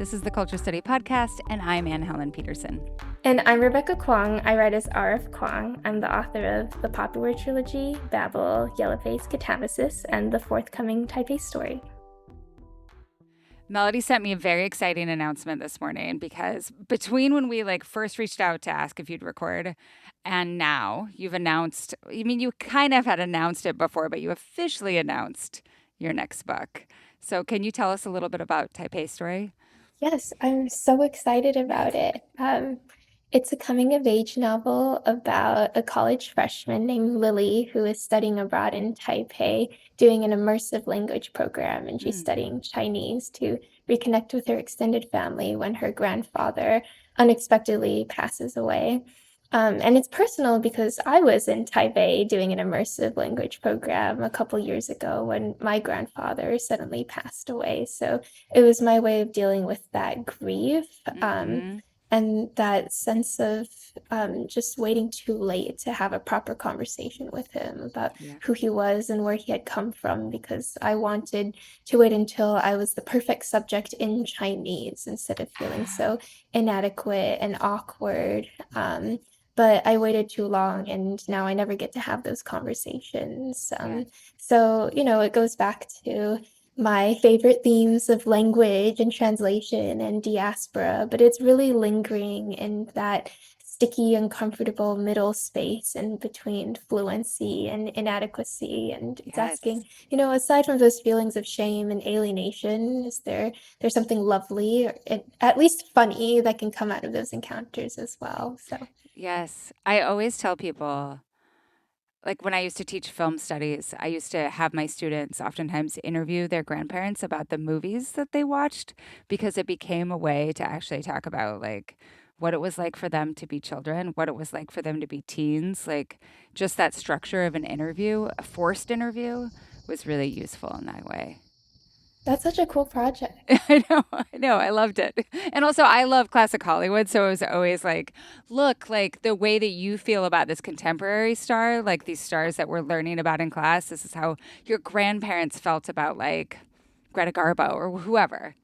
This is the Culture Study Podcast, and I'm Anne Helen Peterson. And I'm Rebecca Kuang. I write as R.F. Kuang. I'm the author of the popular trilogy, Babel, Yellowface, Catabasis, and the forthcoming Taipei story. Melody sent me a very exciting announcement this morning because between when we first reached out to ask if you'd record and now you've announced, you kind of had announced it before, but you officially announced your next book. So can you tell us a little bit about Taipei Story? Yes, I'm so excited about it. It's a coming-of-age novel about a college freshman named Lily who is studying abroad in Taipei, doing an immersive language program, and she's studying Chinese to reconnect with her extended family when her grandfather unexpectedly passes away. And it's personal because I was in Taipei doing an immersive language program a couple years ago when my grandfather suddenly passed away. So it was my way of dealing with that grief. And that sense of just waiting too late to have a proper conversation with him about who he was and where he had come from, because I wanted to wait until I was the perfect subject in Chinese instead of feeling so inadequate and awkward. But I waited too long, and now I never get to have those conversations. So, it goes back to my favorite themes of language and translation and diaspora, but it's really lingering in that sticky, uncomfortable middle space in between fluency and inadequacy. And it's asking, aside from those feelings of shame and alienation, there's something lovely or at least funny that can come out of those encounters as well. So yes, I always tell people, when I used to teach film studies, I used to have my students oftentimes interview their grandparents about the movies that they watched, because it became a way to actually talk about what it was like for them to be children, what it was like for them to be teens. Just that structure of an interview, a forced interview, was really useful in that way. That's such a cool project. I know. I loved it. And also, I love classic Hollywood. So it was always look, the way that you feel about this contemporary star, these stars that we're learning about in class, this is how your grandparents felt about Greta Garbo or whoever.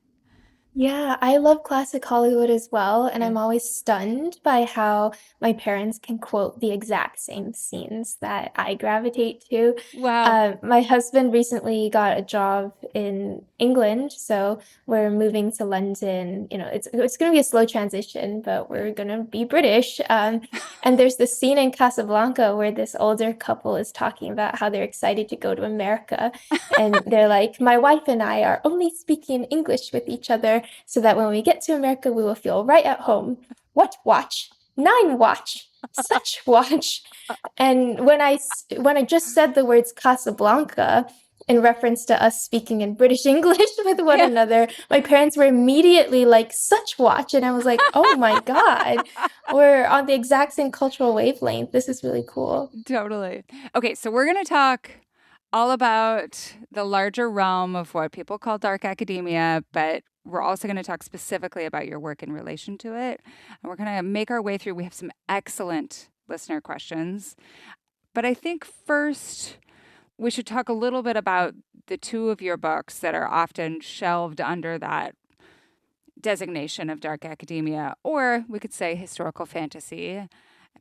Yeah, I love classic Hollywood as well, and I'm always stunned by how my parents can quote the exact same scenes that I gravitate to. Wow. My husband recently got a job in England, so we're moving to London. It's going to be a slow transition, but we're going to be British. And there's this scene in Casablanca where this older couple is talking about how they're excited to go to America, and they're like, "My wife and I are only speaking English with each other, so that when we get to America, we will feel right at home. What watch? 9 watch. Such watch." And when I just said the words Casablanca in reference to us speaking in British English with one another, my parents were immediately like, "Such watch." And I was like, oh my God, we're on the exact same cultural wavelength. This is really cool. Totally. Okay, so we're going to talk all about the larger realm of what people call dark academia, but we're also going to talk specifically about your work in relation to it. And we're going to make our way through. We have some excellent listener questions. But I think first we should talk a little bit about the two of your books that are often shelved under that designation of dark academia, or we could say historical fantasy.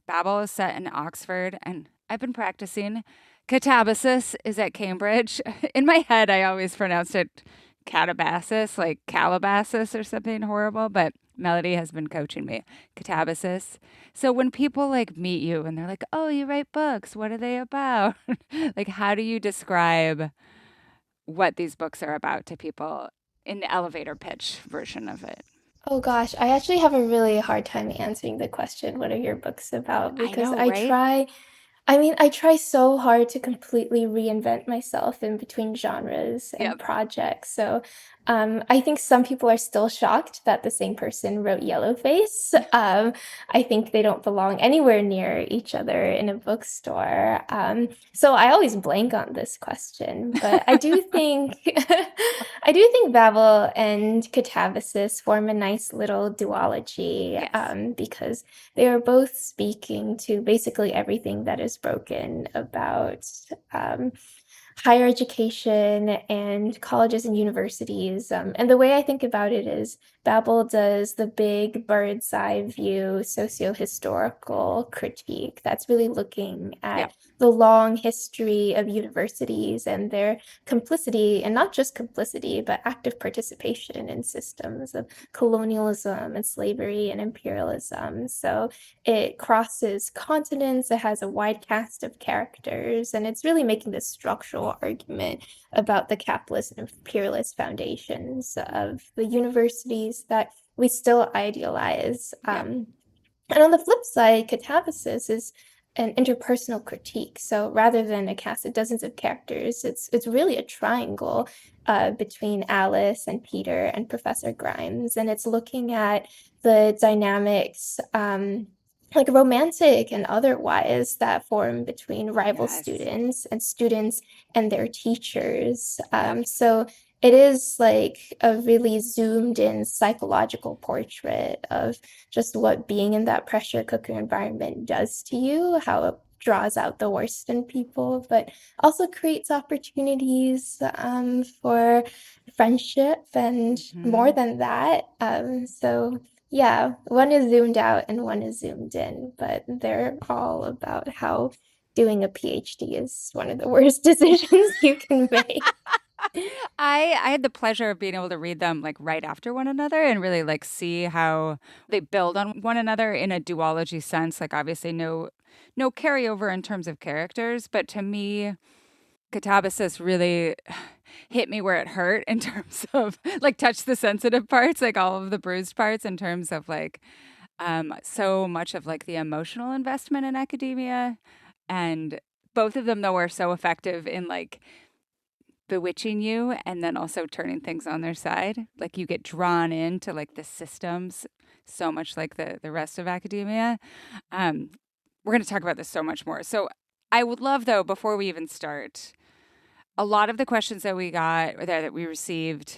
Babel is set in Oxford, and I've been practicing. Catabasis is at Cambridge. In my head, I always pronounced it Catabasis, like Calabasas or something horrible, but Melody has been coaching me. Catabasis. So when people meet you and they're like, "Oh, you write books. What are they about?" How do you describe what these books are about to people in the elevator pitch version of it? Oh gosh, I actually have a really hard time answering the question, what are your books about? I Because know, right? I try so hard to completely reinvent myself in between genres and Yep. projects. So I think some people are still shocked that the same person wrote Yellowface. I think they don't belong anywhere near each other in a bookstore. So I always blank on this question, but I do think I do think Babel and Catabasis form a nice little duology, because they are both speaking to basically everything that is broken about higher education and colleges and universities. And the way I think about it is Babel does the big bird's eye view socio-historical critique that's really looking Yeah. at the long history of universities and their complicity, and not just complicity, but active participation in systems of colonialism and slavery and imperialism. So it crosses continents, it has a wide cast of characters, and it's really making this structural argument about the capitalist and imperialist foundations of the universities that we still idealize. Yeah. And on the flip side, catabasis is an interpersonal critique. So rather than a cast of dozens of characters, it's really a triangle between Alice and Peter and Professor Grimes, and it's looking at the dynamics, like romantic and otherwise, that form between rival Yes. students and their teachers. Yep. So it is like a really zoomed in psychological portrait of just what being in that pressure cooker environment does to you, how it draws out the worst in people, but also creates opportunities for friendship and more Hmm. than that. So yeah, one is zoomed out and one is zoomed in, but they're all about how doing a PhD is one of the worst decisions you can make. I had the pleasure of being able to read them like right after one another and really like see how they build on one another in a duology sense. Like obviously no carryover in terms of characters, but to me, Catabasis really hit me where it hurt in terms of like touch the sensitive parts, like all of the bruised parts in terms of like so much of like the emotional investment in academia. And both of them though are so effective in like bewitching you and then also turning things on their side. Like you get drawn into like the systems so much like the rest of academia. Um, we're going to talk about this so much more. So I would love though, before we even start, a lot of the questions that we got or that we received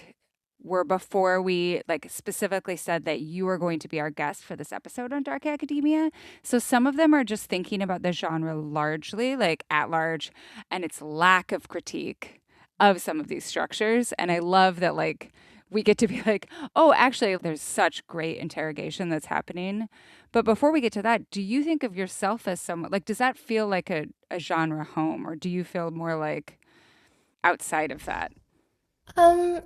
were before we like specifically said that you are going to be our guest for this episode on dark academia. So some of them are just thinking about the genre largely, like at large, and its lack of critique of some of these structures. And I love that like we get to be like, oh, actually, there's such great interrogation that's happening. But before we get to that, do you think of yourself as someone like, does that feel like a genre home, or do you feel more like outside of that? Um,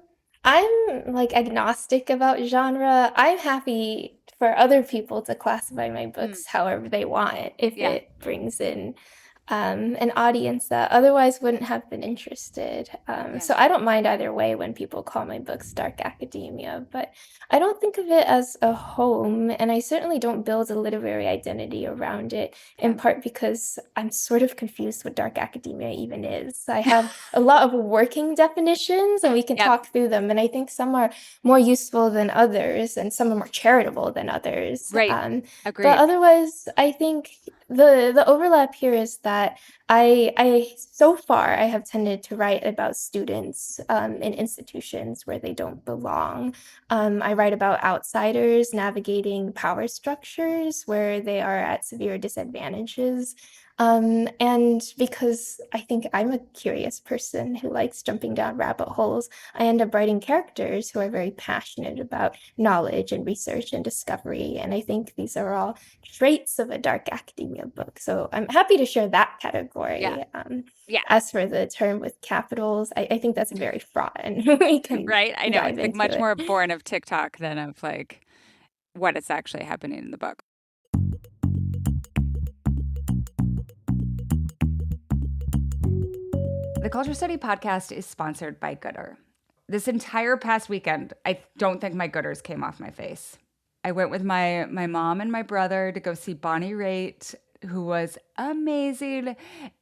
I'm like agnostic about genre. I'm happy for other people to classify my Mm, books however they want if yeah, it brings in an audience that otherwise wouldn't have been interested. yeah, So I don't mind either way when people call my books dark academia, but I don't think of it as a home, and I certainly don't build a literary identity around it, in yeah. part because I'm sort of confused what dark academia even is. I have a lot of working definitions, and we can Yep. talk through them, and I think some are more useful than others, and some are more charitable than others. Right. But Agreed. otherwise, I think the overlap here is that I so far I have tended to write about students in institutions where they don't belong. I write about outsiders navigating power structures where they are at severe disadvantages. And because I think I'm a curious person who likes jumping down rabbit holes, I end up writing characters who are very passionate about knowledge and research and discovery. And I think these are all traits of a dark academia book. So I'm happy to share that Yeah. category. Yeah. As for the term with capitals, I think that's very fraught, and we can Right. I know. dive It's like into much it. more born of TikTok than of like what is actually happening in the book. The Culture Study podcast is sponsored by Gooder. This entire past weekend, I don't think my Gooders came off my face. I went with my mom and my brother to go see Bonnie Raitt, who was amazing.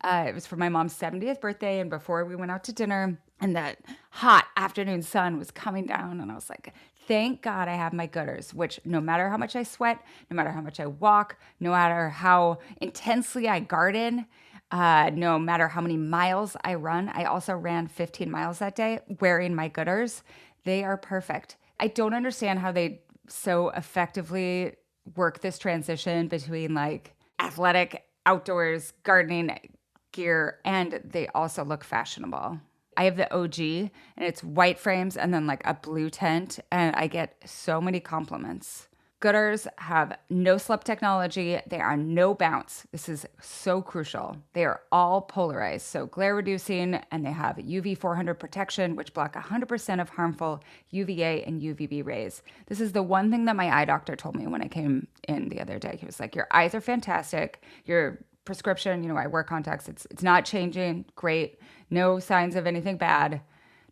It was for my mom's 70th birthday, and before we went out to dinner, and that hot afternoon sun was coming down, and I was like, thank God I have my Gooders, which no matter how much I sweat, no matter how much I walk, no matter how intensely I garden, no matter how many miles I run, I also ran 15 miles that day wearing my Gooders. They are perfect. I don't understand how they so effectively work this transition between like athletic, outdoors, gardening. gear, and they also look fashionable. I have the OG, and it's white frames and then like a blue tint, and I get so many compliments. Gooders have no slip technology. They are no bounce. This is so crucial. They are all polarized, so glare reducing, and they have UV 400 protection, which block 100% of harmful UVA and UVB rays. This is the one thing that my eye doctor told me when I came in the other day. He was like, "Your eyes are fantastic. Your prescription, I wear contacts. It's not changing. Great. No signs of anything bad.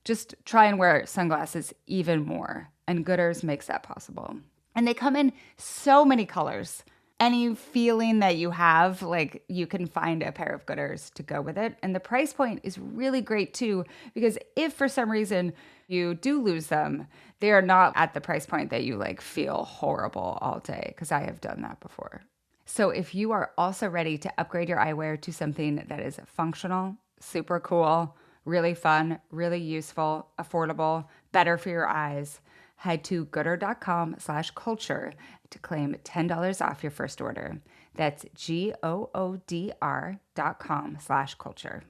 Just try and wear sunglasses even more." And Gooders makes that possible. And they come in so many colors. Any feeling that you have, like you can find a pair of Gooders to go with it. And the price point is really great too, because if for some reason you do lose them, they are not at the price point that you like feel horrible all day, because I have done that before. So if you are also ready to upgrade your eyewear to something that is functional, super cool, really fun, really useful, affordable, better for your eyes, head to goodr.com/culture to claim $10 off your first order. That's GOODR.com/culture.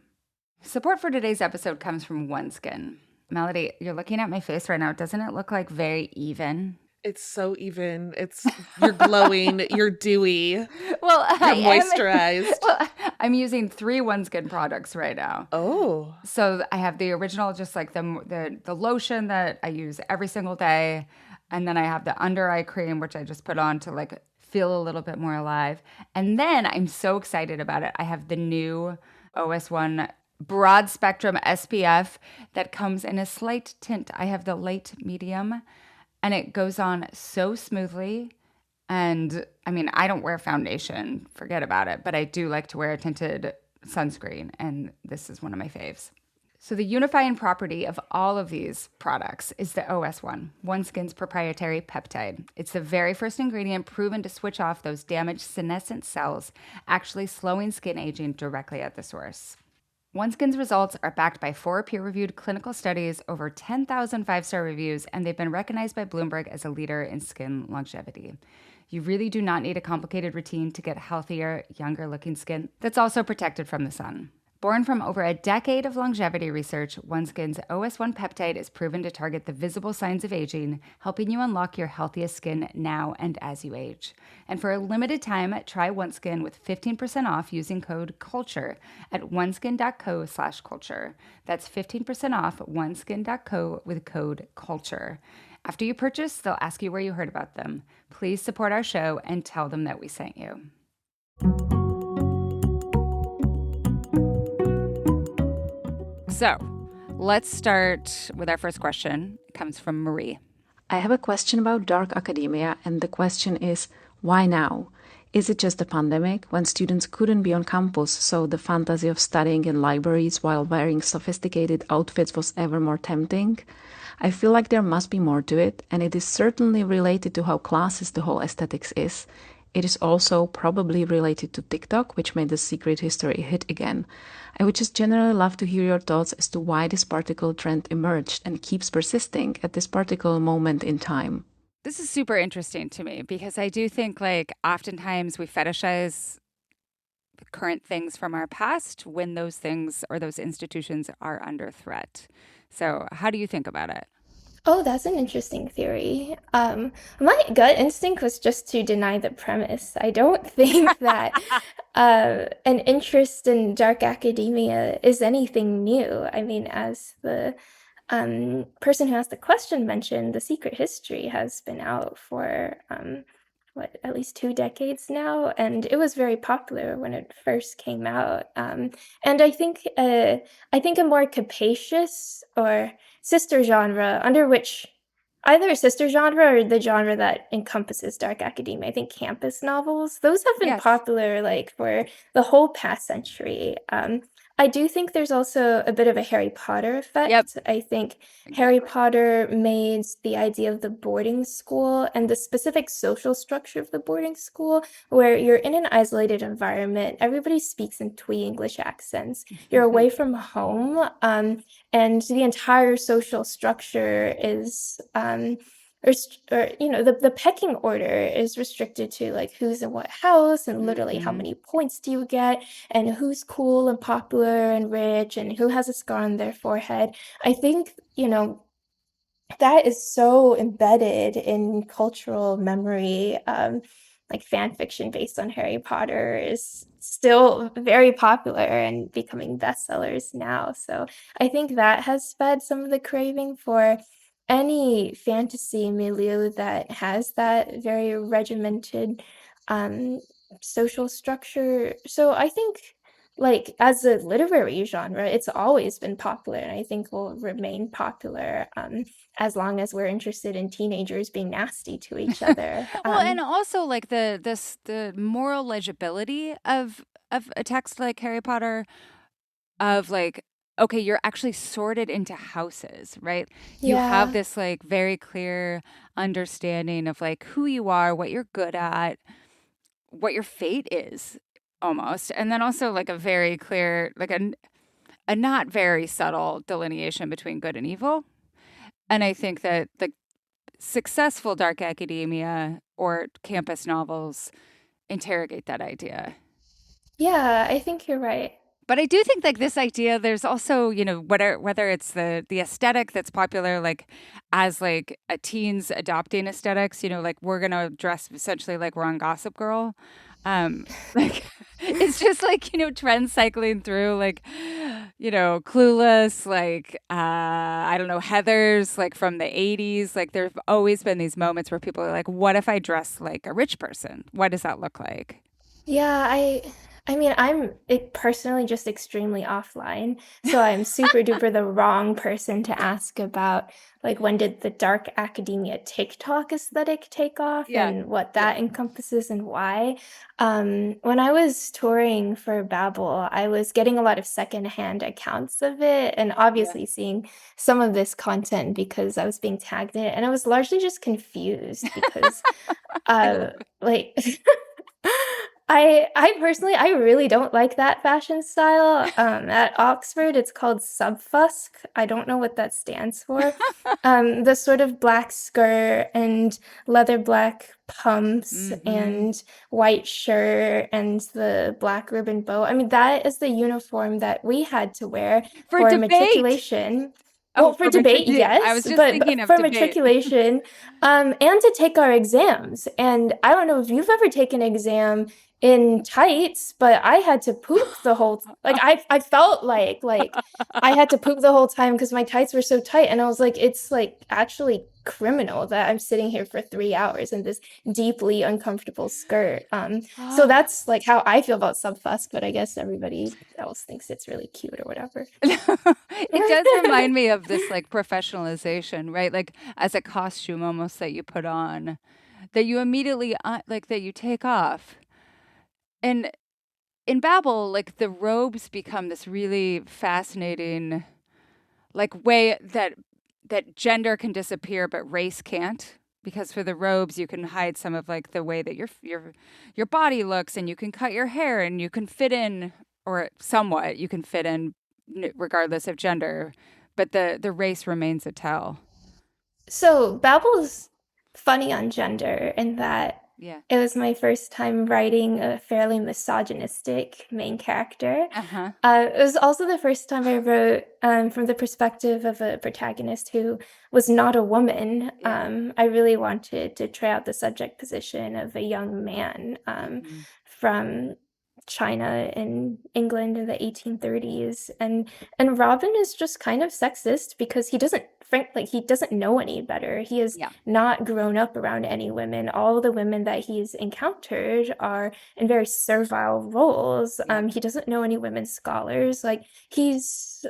Support for today's episode comes from OneSkin. Melody, you're looking at my face right now. Doesn't it look like very even? It's so even. You're glowing, you're dewy, Well, you're moisturized. Well, I'm using 3 OneSkin products right now. Oh. So I have the original, just like the lotion that I use every single day. And then I have the under eye cream, which I just put on to like feel a little bit more alive. And then I'm so excited about it. I have the new OS1 broad spectrum SPF that comes in a slight tint. I have the light medium, and it goes on so smoothly. And I mean, I don't wear foundation, forget about it, but I do like to wear a tinted sunscreen, and this is one of my faves. So the unifying property of all of these products is the OS1, OneSkin's proprietary peptide. It's the very first ingredient proven to switch off those damaged senescent cells, actually slowing skin aging directly at the source. OneSkin's results are backed by 4 peer-reviewed clinical studies, over 10,000 5-star reviews, and they've been recognized by Bloomberg as a leader in skin longevity. You really do not need a complicated routine to get healthier, younger-looking skin that's also protected from the sun. Born from over a decade of longevity research, OneSkin's OS1 peptide is proven to target the visible signs of aging, helping you unlock your healthiest skin now and as you age. And for a limited time, try OneSkin with 15% off using code CULTURE at oneskin.co/culture. That's 15% off oneskin.co with code CULTURE. After you purchase, they'll ask you where you heard about them. Please support our show and tell them that we sent you. So let's start with our first question. It comes from Marie. I have a question about dark academia, and the question is, why now? Is it just a pandemic when students couldn't be on campus, so the fantasy of studying in libraries while wearing sophisticated outfits was ever more tempting? I feel like there must be more to it, and it is certainly related to how classist the whole aesthetics is. It is also probably related to TikTok, which made the secret history hit again. I would just generally love to hear your thoughts as to why this particular trend emerged and keeps persisting at this particular moment in time. This is super interesting to me because I do think like oftentimes we fetishize current things from our past when those things or those institutions are under threat. So how do you think about it? Oh, that's an interesting theory. My gut instinct was just to deny the premise. I don't think that an interest in dark academia is anything new. I mean, as the person who asked the question mentioned, the secret history has been out for at least 2 decades now, and it was very popular when it first came out. And I think a more capacious or sister genre under which either a sister genre or the genre that encompasses dark academia, I think campus novels, those have been Yes. popular like for the whole past century. I do think there's also a bit of a Harry Potter effect. Yep. I think Harry Potter made the idea of the boarding school and the specific social structure of the boarding school, where you're in an isolated environment, everybody speaks in twee English accents, you're away from home, and the entire social structure is or the pecking order is restricted to like who's in what house and literally how many points do you get and who's cool and popular and rich and who has a scar on their forehead. I think, that is so embedded in cultural memory. Like fan fiction based on Harry Potter is still very popular and becoming bestsellers now. So I think that has fed some of the craving for any fantasy milieu that has that very regimented um, social structure. So I think, like, as a literary genre, it's always been popular, and I think will remain popular. As long as we're interested in teenagers being nasty to each other. Well, and also like the moral legibility of a text like Harry Potter, of like, okay, you're actually sorted into houses, right? You have Yeah. this like very clear understanding of like who you are, what you're good at, what your fate is almost. And then also like a very clear, like a not very subtle delineation between good and evil. And I think that the successful dark academia or campus novels interrogate that idea. Yeah, I think you're right. But I do think like this idea, there's also, whether it's the aesthetic that's popular, like as like a teens adopting aesthetics, like we're gonna dress essentially like we're on Gossip Girl. Like it's just like, trends cycling through, like, Clueless, like I don't know, Heathers, like from the 80s. Like there've always been these moments where people are like, what if I dress like a rich person? What does that look like? Yeah, I mean, personally just extremely offline, so I'm super duper the wrong person to ask about like when did the dark academia TikTok aesthetic take off Yeah. and what Yeah. that encompasses and why. When I was touring for Babbel, I was getting a lot of secondhand accounts of it and Yeah. obviously seeing some of this content because I was being tagged in it, and I was largely just confused because I love it. like I personally I really don't like that fashion style. At Oxford, it's called subfusk. I don't know what that stands for. The sort of black skirt and leather black pumps Mm-hmm. and white shirt and the black ribbon bow. I mean, that is the uniform that we had to wear For for debate. matriculation. Oh, Well, for for debate, I yes, was just but thinking of for debate. matriculation, and to take our exams. And I don't know if you've ever taken an exam in tights, but I had to poop the whole like I felt like I had to poop the whole time because my tights were so tight, and I was like, it's like actually criminal that I'm sitting here for 3 hours in this deeply uncomfortable skirt. So Oh. that's like how I feel about subfusk, but I guess everybody else thinks it's really cute or whatever. It does remind me of this like professionalization, right? Like as a costume almost that you put on, that you immediately like that you take off. And in Babel, like the robes become this really fascinating like way that gender can disappear but race can't, because for the robes you can hide some of like the way that your body looks, and you can cut your hair and you can fit in, or somewhat you can fit in regardless of gender, but the race remains a tell. So Babel's funny on gender in that Yeah. it was my first time writing a fairly misogynistic main character. Uh-huh. It was also the first time I wrote from the perspective of a protagonist who was not a woman. Yeah. I really wanted to try out the subject position of a young man Hmm. from China in England in the 1830s, and Robin is just kind of sexist because he doesn't know any better. He has Yeah. not grown up around any women. All the women that he's encountered are in very servile roles. Yeah. He doesn't know any women scholars. Like he's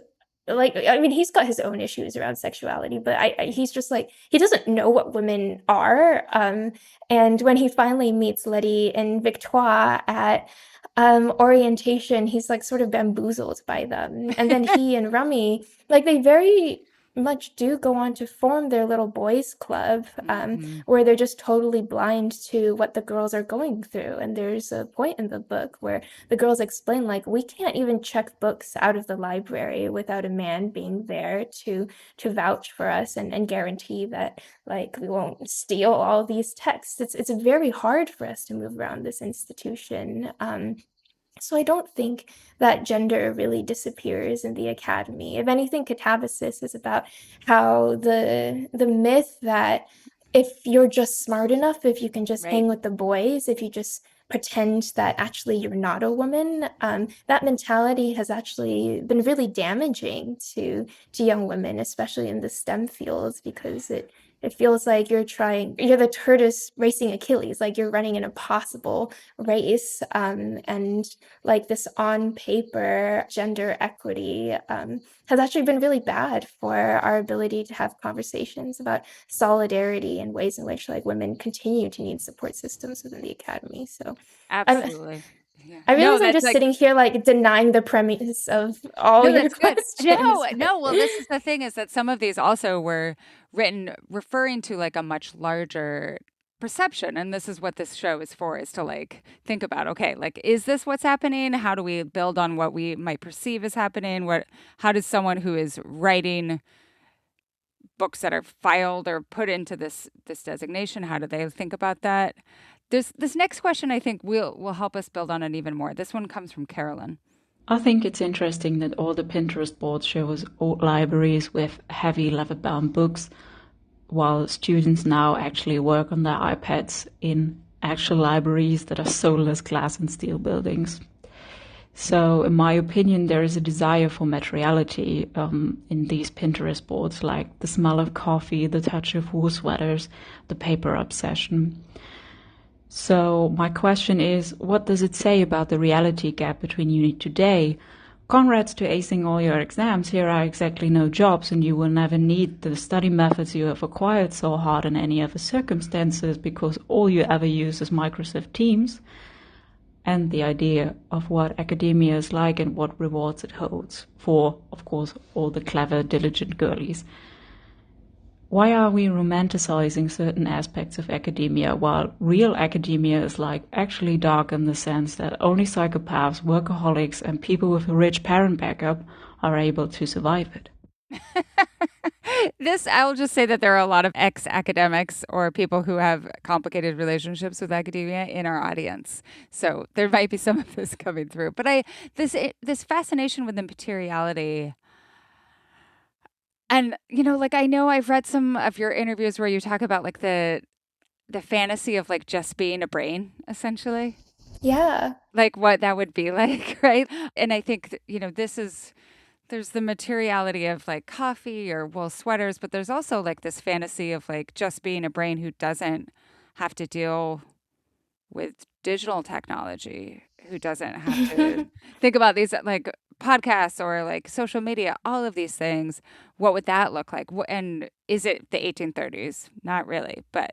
like I mean he's got his own issues around sexuality, but he's just like he doesn't know what women are. And when he finally meets Letty and Victoire at orientation, he's like sort of bamboozled by them. And then he and Rummy, like they very much do go on to form their little boys club, Mhm. where they're just totally blind to what the girls are going through. And there's a point in the book where the girls explain, like, we can't even check books out of the library without a man being there to vouch for us and guarantee that, like, we won't steal all these texts. It's very hard for us to move around this institution. So I don't think that gender really disappears in the academy. If anything, catabasis is about how the myth that if you're just smart enough, if you can just Right. hang with the boys, if you just pretend that actually you're not a woman, that mentality has actually been really damaging to young women, especially in the STEM fields, because it feels like you're the tortoise racing Achilles, like you're running an impossible race, and like this on paper gender equity has actually been really bad for our ability to have conversations about solidarity and ways in which like women continue to need support systems within the academy. So I'm, Absolutely. Yeah. I No, realize I'm that's just like sitting here like denying the premise of all no, your that's good. questions. No. Well, this is the thing is that some of these also were written referring to like a much larger perception. And this is what this show is for, is to like think about, okay, like, is this what's happening? How do we build on what we might perceive as happening? How does someone who is writing books that are filed or put into this designation, how do they think about that? This next question I think will help us build on it even more. This one comes from Carolyn. I think it's interesting that all the Pinterest boards show us old libraries with heavy leather-bound books, while students now actually work on their iPads in actual libraries that are soulless glass and steel buildings. So, in my opinion, there is a desire for materiality in these Pinterest boards, like the smell of coffee, the touch of wool sweaters, the paper obsession. So my question is, what does it say about the reality gap between uni today? Congrats to acing all your exams. Here are exactly no jobs, and you will never need the study methods you have acquired so hard in any other circumstances, because all you ever use is Microsoft Teams. And the idea of what academia is like and what rewards it holds for, of course, all the clever, diligent girlies. Why are we romanticizing certain aspects of academia while real academia is like actually dark in the sense that only psychopaths, workaholics, and people with a rich parent backup are able to survive it? I'll just say that there are a lot of ex-academics or people who have complicated relationships with academia in our audience. So there might be some of this coming through. But this fascination with the materiality, and like, I know I've read some of your interviews where you talk about like the fantasy of like just being a brain, essentially. Yeah. Like what that would be like, right? And I think there's the materiality of like coffee or wool sweaters, but there's also like this fantasy of like just being a brain who doesn't have to deal with digital technology, who doesn't have to think about these like podcasts or like social media, all of these things. What would that look like? And is it the 1830s? Not really, but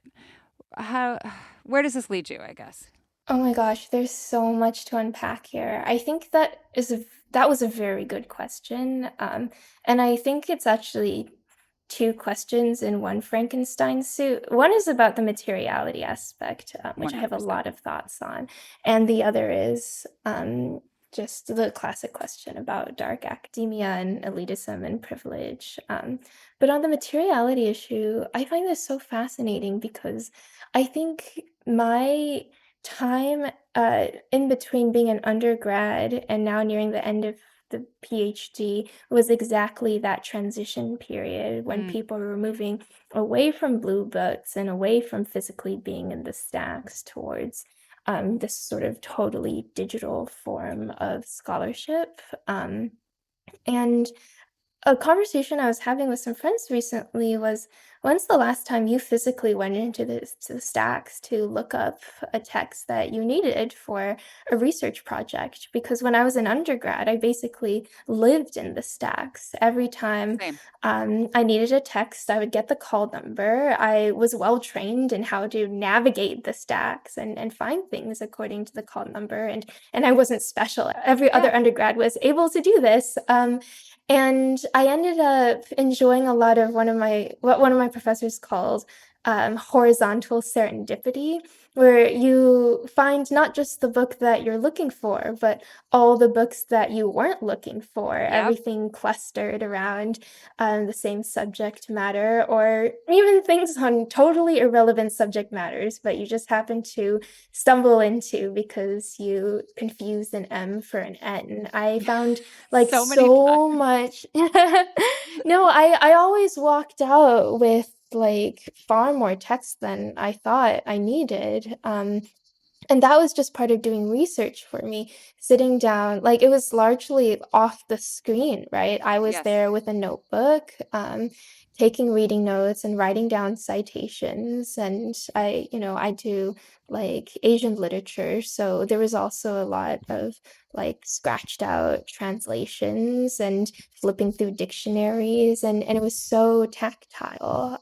how, where does this lead you, I guess? Oh my gosh, there's so much to unpack here. I think that was a very good question. And I think it's actually two questions in one Frankenstein suit. One is about the materiality aspect, which I have a 100%. lot of thoughts on, and the other is just the classic question about dark academia and elitism and privilege. But on the materiality issue, I find this so fascinating because I think my time in between being an undergrad and now nearing the end of the PhD was exactly that transition period when Mm, people were moving away from blue books and away from physically being in the stacks towards this sort of totally digital form of scholarship. And a conversation I was having with some friends recently was when's the last time you physically went into the stacks to look up a text that you needed for a research project? Because when I was an undergrad, I basically lived in the stacks. Every time Same. I needed a text, I would get the call number. I was well trained in how to navigate the stacks and find things according to the call number. And I wasn't special. Every other undergrad was able to do this. And I ended up enjoying a lot of what one of my professors called horizontal serendipity, where you find not just the book that you're looking for, but all the books that you weren't looking for, everything clustered around the same subject matter, or even things on totally irrelevant subject matters, but you just happen to stumble into because you confused an M for an N. I found like So many so much. No, I always walked out with like far more text than I thought I needed. And that was just part of doing research for me, sitting down, like it was largely off the screen, right? I was Yes. there with a notebook, taking reading notes and writing down citations. And I do like Asian literature. So there was also a lot of like scratched out translations and flipping through dictionaries. And it was so tactile.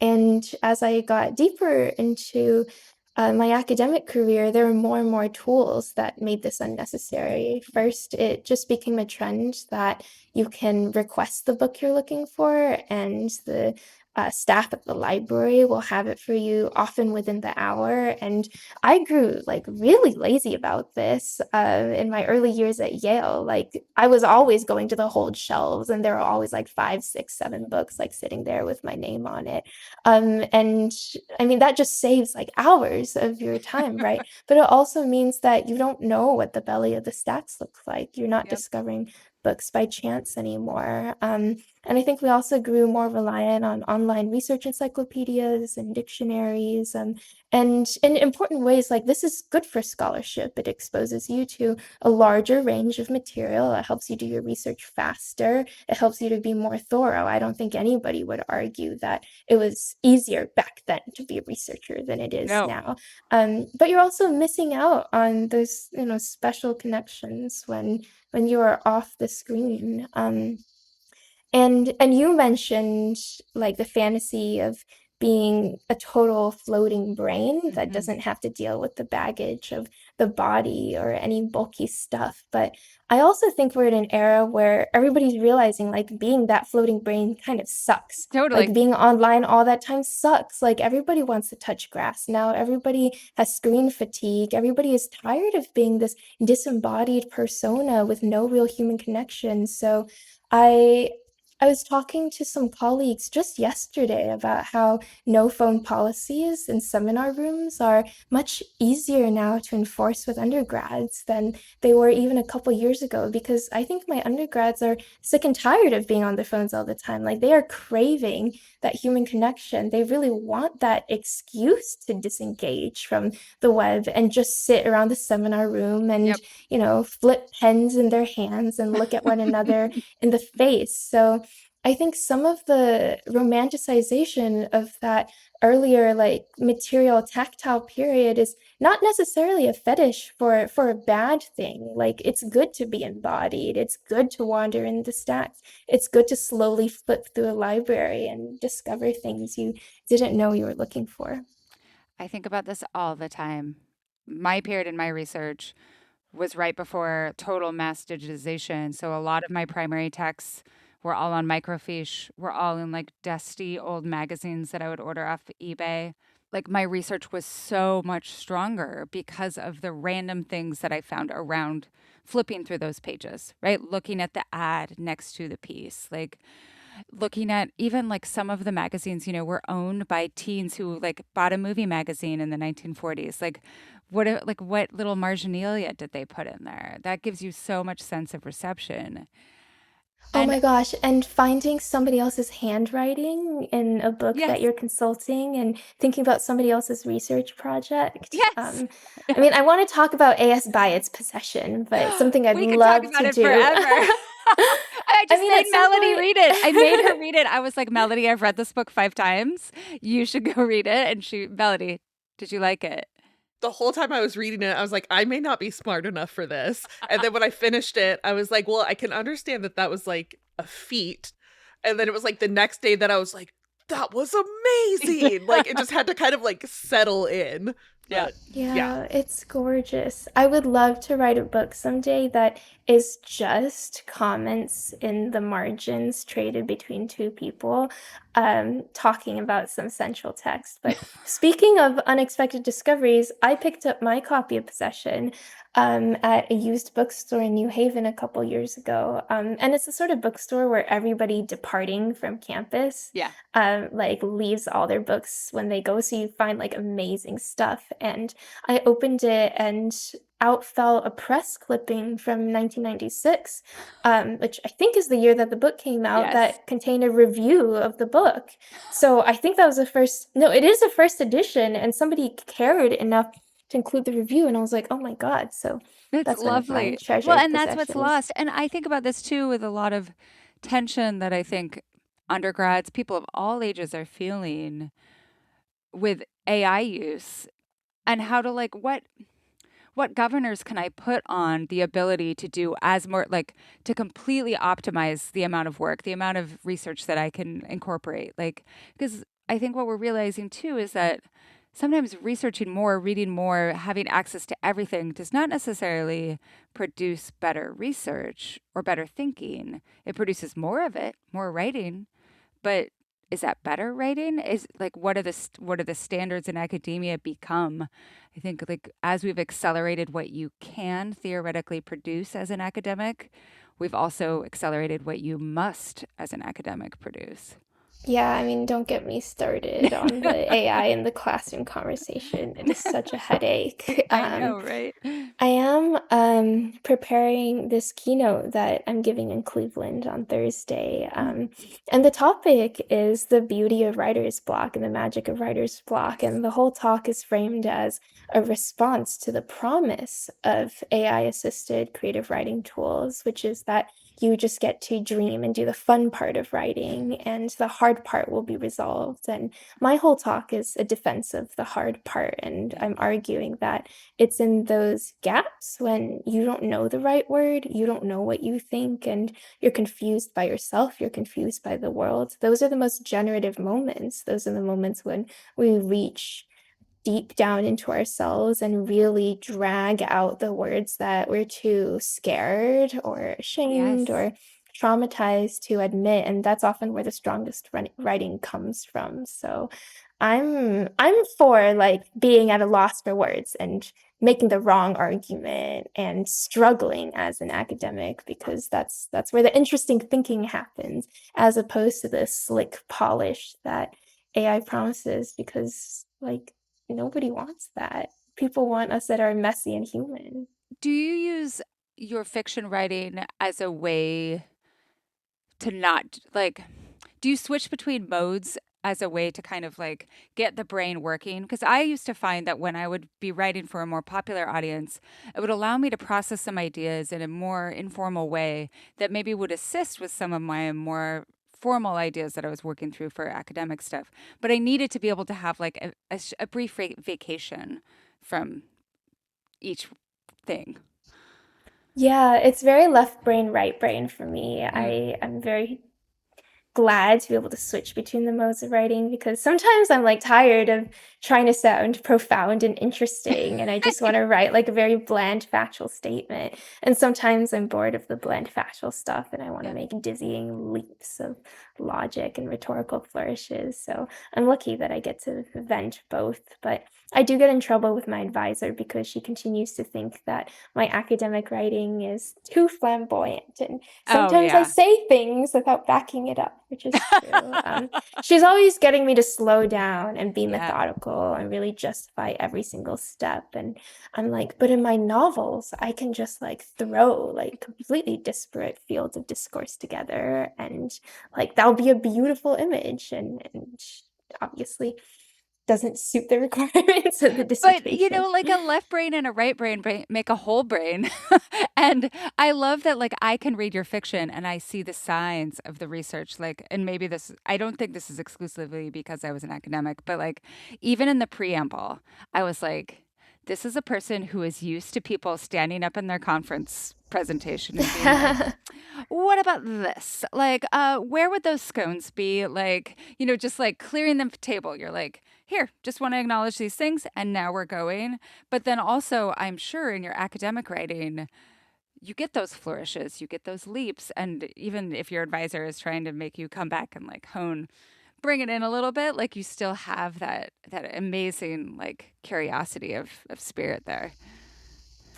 And as I got deeper into my academic career, there were more and more tools that made this unnecessary. First, it just became a trend that you can request the book you're looking for, and the staff at the library will have it for you, often within the hour. And I grew like really lazy about this in my early years at Yale. Like I was always going to the hold shelves, and there were always like 5, 6, 7 books like sitting there with my name on it. And I mean, that just saves like hours of your time, right? But it also means that you don't know what the belly of the stacks looks like. You're not Yep. discovering books by chance anymore. And I think we also grew more reliant on online research encyclopedias and dictionaries. And in important ways, like this is good for scholarship. It exposes you to a larger range of material. It helps you do your research faster. It helps you to be more thorough. I don't think anybody would argue that it was easier back then to be a researcher than it is No. now. But you're also missing out on those, special connections when you are off the screen. And you mentioned like the fantasy of being a total floating brain that doesn't have to deal with the baggage of the body or any bulky stuff. But I also think we're in an era where everybody's realizing like being that floating brain kind of sucks. Totally. Like being online all that time sucks. Like everybody wants to touch grass now. Everybody has screen fatigue. Everybody is tired of being this disembodied persona with no real human connection. So I was talking to some colleagues just yesterday about how no phone policies in seminar rooms are much easier now to enforce with undergrads than they were even a couple years ago, because I think my undergrads are sick and tired of being on their phones all the time. Like they are craving that human connection. They really want that excuse to disengage from the web and just sit around the seminar room and, flip pens in their hands and look at one another in the face. So I think some of the romanticization of that earlier like material tactile period is not necessarily a fetish for a bad thing. Like it's good to be embodied. It's good to wander in the stacks. It's good to slowly flip through a library and discover things you didn't know you were looking for. I think about this all the time. My period in my research was right before total mass digitization. So a lot of my primary texts were all on microfiche, were all in like dusty old magazines that I would order off eBay. Like my research was so much stronger because of the random things that I found around flipping through those pages, right? Looking at the ad next to the piece, like looking at even like some of the magazines, were owned by teens who like bought a movie magazine in the 1940s. Like what little marginalia did they put in there? That gives you so much sense of reception. Oh And my gosh, and finding somebody else's handwriting in a book that yes, you're consulting and thinking about somebody else's research project. yes. I mean, I want to talk about AS by its possession, but it's something I'd We could talk love about to it do. forever. I I I just mean, made at some Melody point, read it. I made her read it. I was like, Melody, I've read this book 5 times. You should go read it. And Melody, did you like it? The whole time I was reading it, I was like, I may not be smart enough for this. And then when I finished it, I was like, well, I can understand that that was like a feat. And then it was like the next day that I was like, that was amazing. Like it just had to kind of like settle in. Yeah. But yeah. Yeah, it's gorgeous. I would love to write a book someday that is just comments in the margins traded between two people, talking about some central text. But speaking of unexpected discoveries, I picked up my copy of Possession at a used bookstore in New Haven a couple years ago. And it's the sort of bookstore where everybody departing from campus Yeah. like leaves all their books when they go, so you find like amazing stuff. And I opened it and out fell a press clipping from 1996, which I think is the year that the book came out, Yes. that contained a review of the book. So I think that was it is a first edition, and somebody cared enough to include the review, and I was like, oh my God. So It's that's one of my lovely. Well, treasured and that's what's possessions. lost. And I think about this too with a lot of tension that I think undergrads, people of all ages are feeling with AI use and how to like what governors can I put on the ability to do as more like to completely optimize the amount of work, the amount of research that I can incorporate? Like, because I think what we're realizing too is that sometimes researching more, reading more, having access to everything does not necessarily produce better research or better thinking. It produces more of it, more writing, but is that better writing? Is like what are the standards in academia become? I think like as we've accelerated what you can theoretically produce as an academic, we've also accelerated what you must as an academic produce. Yeah, I mean, don't get me started on the AI in the classroom conversation. It is such a headache. I know, right? I am preparing this keynote that I'm giving in Cleveland on Thursday. And the topic is the beauty of writer's block and the magic of writer's block. And the whole talk is framed as a response to the promise of AI-assisted creative writing tools, which is that you just get to dream and do the fun part of writing, and the hard part will be resolved. And my whole talk is a defense of the hard part, and I'm arguing that it's in those gaps when you don't know the right word, you don't know what you think, and you're confused by yourself, you're confused by the world. Those are the most generative moments. Those are the moments when we reach deep down into ourselves and really drag out the words that we're too scared or ashamed Yes. or traumatized to admit, and that's often where the strongest writing comes from. So I'm for like being at a loss for words and making the wrong argument and struggling as an academic, because that's where the interesting thinking happens, as opposed to the slick polish that AI promises, because like nobody wants that. People want us that are messy and human. Do you use your fiction writing as a way to not like do you switch between modes as a way to kind of like get the brain working? Because I used to find that when I would be writing for a more popular audience, it would allow me to process some ideas in a more informal way that maybe would assist with some of my more formal ideas that I was working through for academic stuff. But I needed to be able to have like a brief vacation from each thing. Yeah, it's very left brain, right brain for me. I'm very glad to be able to switch between the modes of writing, because sometimes I'm like tired of trying to sound profound and interesting, and I just want to write like a very bland factual statement. And sometimes I'm bored of the bland factual stuff and I want to Yeah. make dizzying leaps of logic and rhetorical flourishes. So I'm lucky that I get to vent both. But I do get in trouble with my advisor because she continues to think that my academic writing is too flamboyant, and Oh sometimes I yeah. say things without backing it up, which is true. She's always getting me to slow down and be Yeah. methodical and really justify every single step. And I'm like, but in my novels, I can just like throw like completely disparate fields of discourse together, and like that'll be a beautiful image. And obviously, doesn't suit the requirements of the But, dissertation. like a left brain and a right brain make a whole brain. And I love that, like, I can read your fiction and I see the signs of the research. Like, and maybe I don't think this is exclusively because I was an academic, but like, even in the preamble, I was like, this is a person who is used to people standing up in their conference presentation and being like, what about this? Like, where would those scones be? Like, just like clearing the table. You're like, here, just want to acknowledge these things, and now we're going. But then also, I'm sure in your academic writing, you get those flourishes, you get those leaps. And even if your advisor is trying to make you come back and like bring it in a little bit, like you still have that amazing like curiosity of spirit there.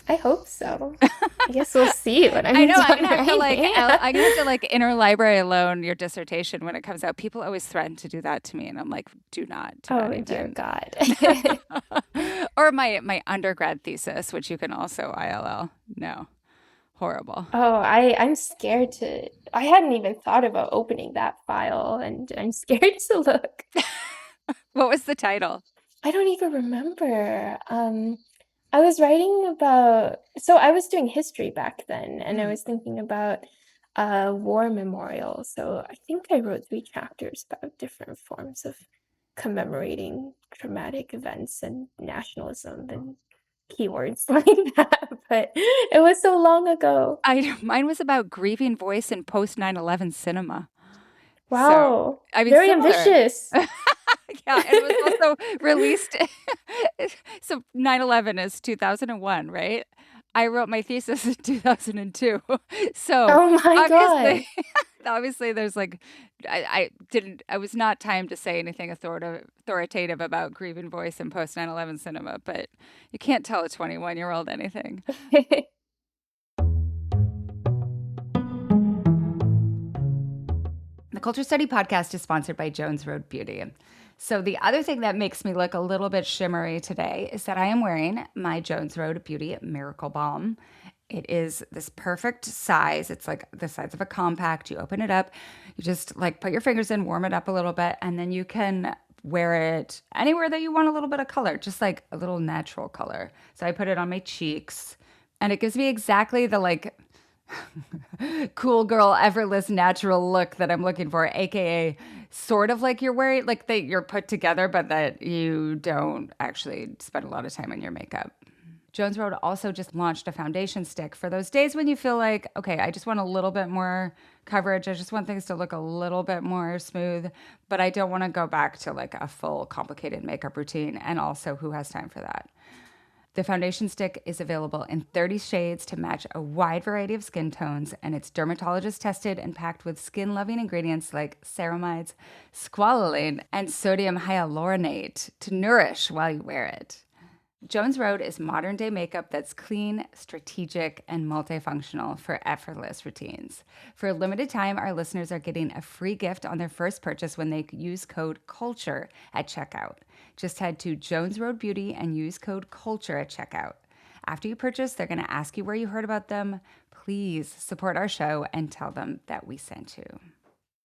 I hope so. I guess we'll see when I'm I know done I'm gonna have to like writing. I'm gonna have to like interlibrary loan your dissertation when it comes out. People always threaten to do that to me, and I'm like, do not do Oh, anything. dear God. Or my undergrad thesis, which you can also ILL. No, horrible. Oh, I'm scared I hadn't even thought about opening that file, and I'm scared to look. What was the title? I don't even remember. I was writing about, so I was doing history back then, and I was thinking about war memorial. So I think I wrote 3 chapters about different forms of commemorating traumatic events and nationalism and keywords like that. But it was so long ago. Mine was about grieving voice in post 9/11 cinema. Wow. So, I mean, Very similar. ambitious. Yeah, and it was also released. So 9/11 is 2001, right? I wrote my thesis in 2002. So Oh my God. obviously there's like, I was not timed to say anything authoritative about grieving voice in post 9/11 cinema, but you can't tell a 21-year-old anything. The Culture Study Podcast is sponsored by Jones Road Beauty. So the other thing that makes me look a little bit shimmery today is that I am wearing my Jones Road Beauty Miracle Balm. It is this perfect size. It's like the size of a compact. You open it up, you just like put your fingers in, warm it up a little bit, and then you can wear it anywhere that you want a little bit of color, just like a little natural color. So I put it on my cheeks, and it gives me exactly the like cool girl, effortless, natural look that I'm looking for, aka sort of like you're wearing, like that you're put together, but that you don't actually spend a lot of time on your makeup. Jones Road also just launched a foundation stick for those days when you feel like, okay, I just want a little bit more coverage. I just want things to look a little bit more smooth, but I don't want to go back to like a full complicated makeup routine. And also, who has time for that? The foundation stick is available in 30 shades to match a wide variety of skin tones, and it's dermatologist tested and packed with skin-loving ingredients like ceramides, squalane, and sodium hyaluronate to nourish while you wear it. Jones Road is modern-day makeup that's clean, strategic, and multifunctional for effortless routines. For a limited time, our listeners are getting a free gift on their first purchase when they use code CULTURE at checkout. Just head to Jones Road Beauty and use code CULTURE at checkout. After you purchase, they're going to ask you where you heard about them. Please support our show and tell them that we sent you.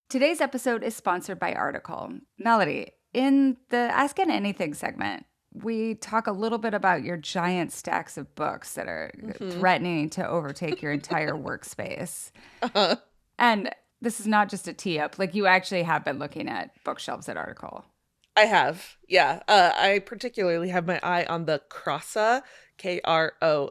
Today's episode is sponsored by Article. Melody, in the Ask It Anything segment, we talk a little bit about your giant stacks of books that are threatening to overtake your entire workspace. Uh-huh. And this is not just a tee up. Like, you actually have been looking at bookshelves at Article. I have, yeah. I particularly have my eye on the Krossa, Krossa.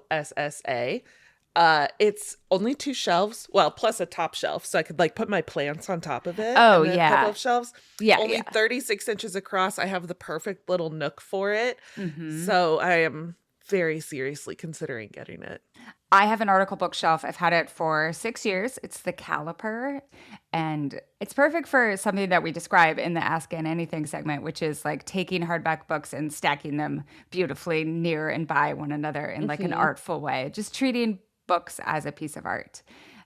It's only 2 shelves, well, plus a top shelf, so I could like put my plants on top of it. Oh, and then yeah. a couple of shelves. Yeah, only yeah. 36 inches across. I have the perfect little nook for it. Mm-hmm. So I am very seriously considering getting it. I have an Article bookshelf. I've had it for 6 years. It's the Caliper, and it's perfect for something that we describe in the Ask Ann Anything segment, which is like taking hardback books and stacking them beautifully near and by one another in like an artful way, just treating books as a piece of art.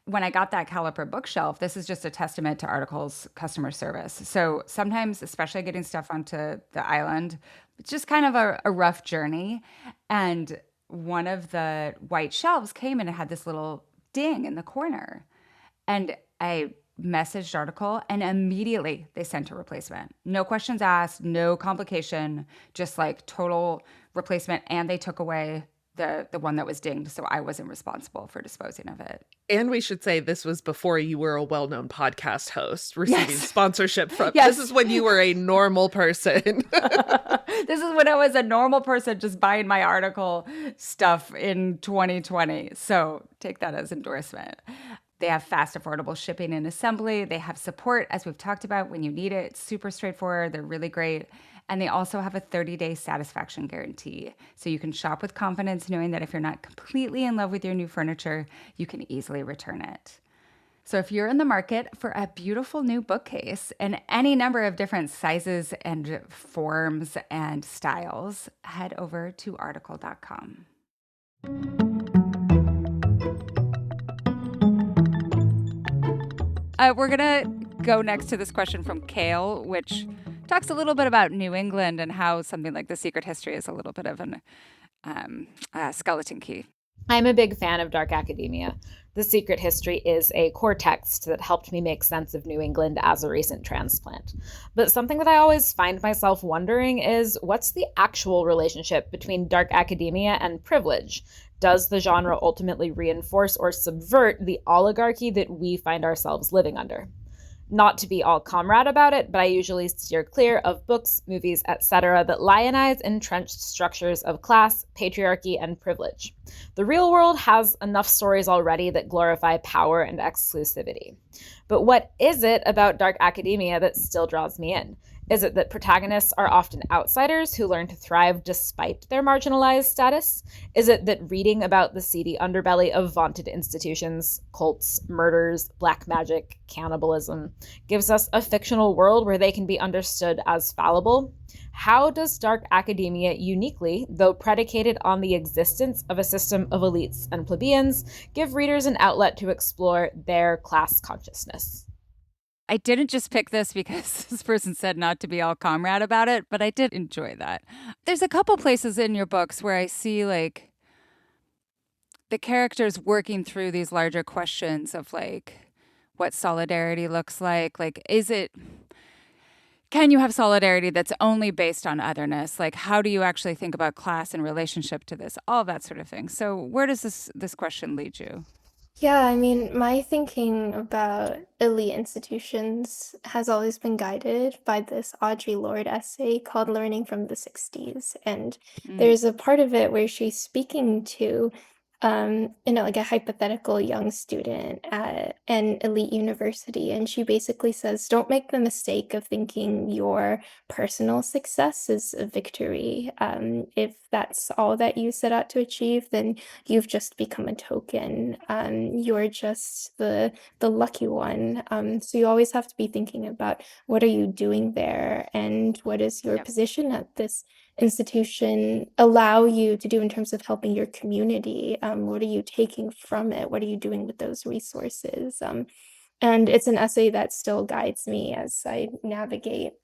When I got that Caliper bookshelf, this is just a testament to Article's customer service. So sometimes, especially getting stuff onto the island, it's just kind of a rough journey. And one of the white shelves came and it had this little ding in the corner. And I messaged article, and immediately they sent a replacement. No questions asked, no complication, just like total replacement. And they took away the one that was dinged, so I wasn't responsible for disposing of it. And we should say this was before you were a well-known podcast host receiving Yes. sponsorship from. Yes. This is when you were a normal person. This is when I was a normal person just buying my article stuff in 2020. So take that as endorsement. They have fast, affordable shipping and assembly. They have support, as we've talked about, when you need it. It's super straightforward. They're really great. And they also have a 30-day satisfaction guarantee. So you can shop with confidence, knowing that if you're not completely in love with your new furniture, you can easily return it. So if you're in the market for a beautiful new bookcase in any number of different sizes and forms and styles, head over to article.com. We're going to go next to this question from Kale, which talks a little bit about New England and how something like The Secret History is a little bit of an skeleton key. I'm a big fan of dark academia. The Secret History is a core text that helped me make sense of New England as a recent transplant. But something that I always find myself wondering is, what's the actual relationship between dark academia and privilege? Does the genre ultimately reinforce or subvert the oligarchy that we find ourselves living under? Not to be all comrade about it, but I usually steer clear of books, movies, etc. that lionize entrenched structures of class, patriarchy, and privilege. The real world has enough stories already that glorify power and exclusivity. But what is it about dark academia that still draws me in? Is it that protagonists are often outsiders who learn to thrive despite their marginalized status? Is it that reading about the seedy underbelly of vaunted institutions, cults, murders, black magic, cannibalism, gives us a fictional world where they can be understood as fallible? How does dark academia uniquely, though predicated on the existence of a system of elites and plebeians, give readers an outlet to explore their class consciousness? I didn't just pick this because this person said not to be all comrade about it, but I did enjoy that. There's a couple places in your books where I see like the characters working through these larger questions of like what solidarity looks like. Like, can you have solidarity that's only based on otherness? Like, how do you actually think about class in relationship to this? All that sort of thing. So where does this question lead you? Yeah, I mean, my thinking about elite institutions has always been guided by this Audre Lorde essay called Learning from the 60s. And there's a part of it where she's speaking to, like a hypothetical young student at an elite university. And she basically says, don't make the mistake of thinking your personal success is a victory. If that's all that you set out to achieve, then you've just become a token. You're just the lucky one. So you always have to be thinking about what are you doing there and what is your position at this institution allow you to do in terms of helping your community? What are you taking from it? What are you doing with those resources? And it's an essay that still guides me as I navigate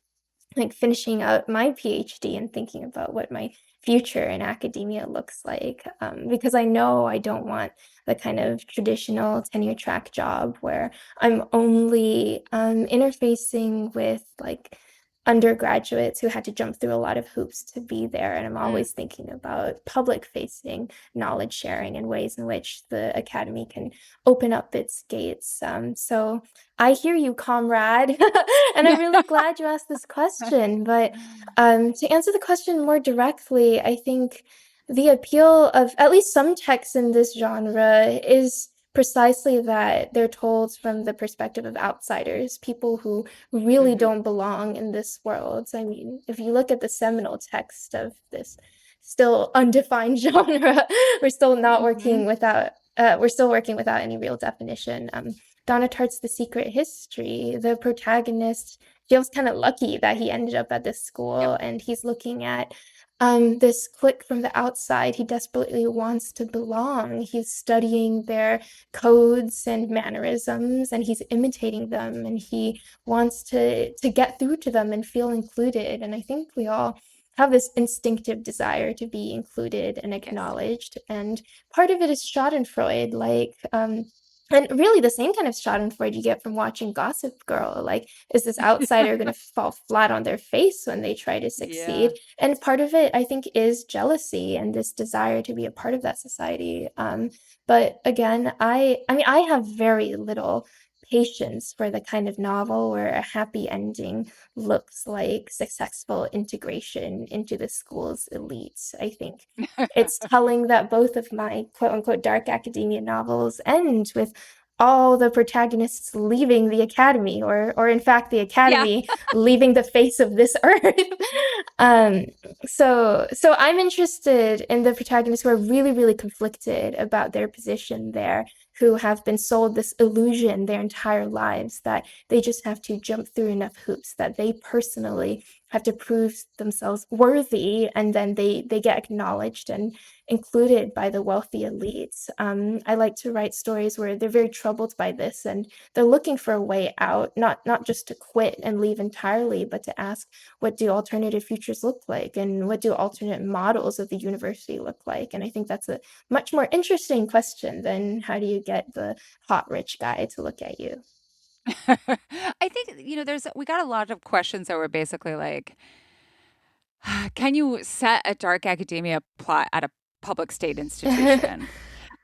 like finishing out my PhD and thinking about what my future in academia looks like, because I know I don't want the kind of traditional tenure track job where I'm only interfacing with like undergraduates who had to jump through a lot of hoops to be there. And I'm always thinking about public facing knowledge sharing and ways in which the academy can open up its gates. So I hear you, comrade. And I'm really glad you asked this question. But to answer the question more directly, I think the appeal of at least some texts in this genre is precisely that they're told from the perspective of outsiders, people who really don't belong in this world. I mean, if you look at the seminal text of this still undefined genre, we're still not working without any real definition. Donna Tartt's The Secret History, the protagonist feels kind of lucky that he ended up at this school, and he's looking at this clique from the outside. He desperately wants to belong. He's studying their codes and mannerisms, and he's imitating them, and he wants to get through to them and feel included. And I think we all have this instinctive desire to be included and acknowledged. And part of it is Schadenfreude, like And really the same kind of schadenfreude you get from watching Gossip Girl. Like, is this outsider going to fall flat on their face when they try to Yeah. succeed? And part of it, I think, is jealousy and this desire to be a part of that society. But again, I mean, I have very little patience for the kind of novel where a happy ending looks like successful integration into the school's elites. I think it's telling that both of my quote unquote dark academia novels end with all the protagonists leaving the academy, or in fact the Yeah. academy leaving the face of this earth. So I'm interested in the protagonists who are really, really conflicted about their position there, who have been sold this illusion their entire lives that they just have to jump through enough hoops, that they personally have to prove themselves worthy, and then they get acknowledged and included by the wealthy elites. I like to write stories where they're very troubled by this and they're looking for a way out, not just to quit and leave entirely, but to ask, what do alternative futures look like, and what do alternate models of the university look like? And I think that's a much more interesting question than how do you get the hot rich guy to look at you. I think, we got a lot of questions that were basically like, can you set a dark academia plot at a public state institution?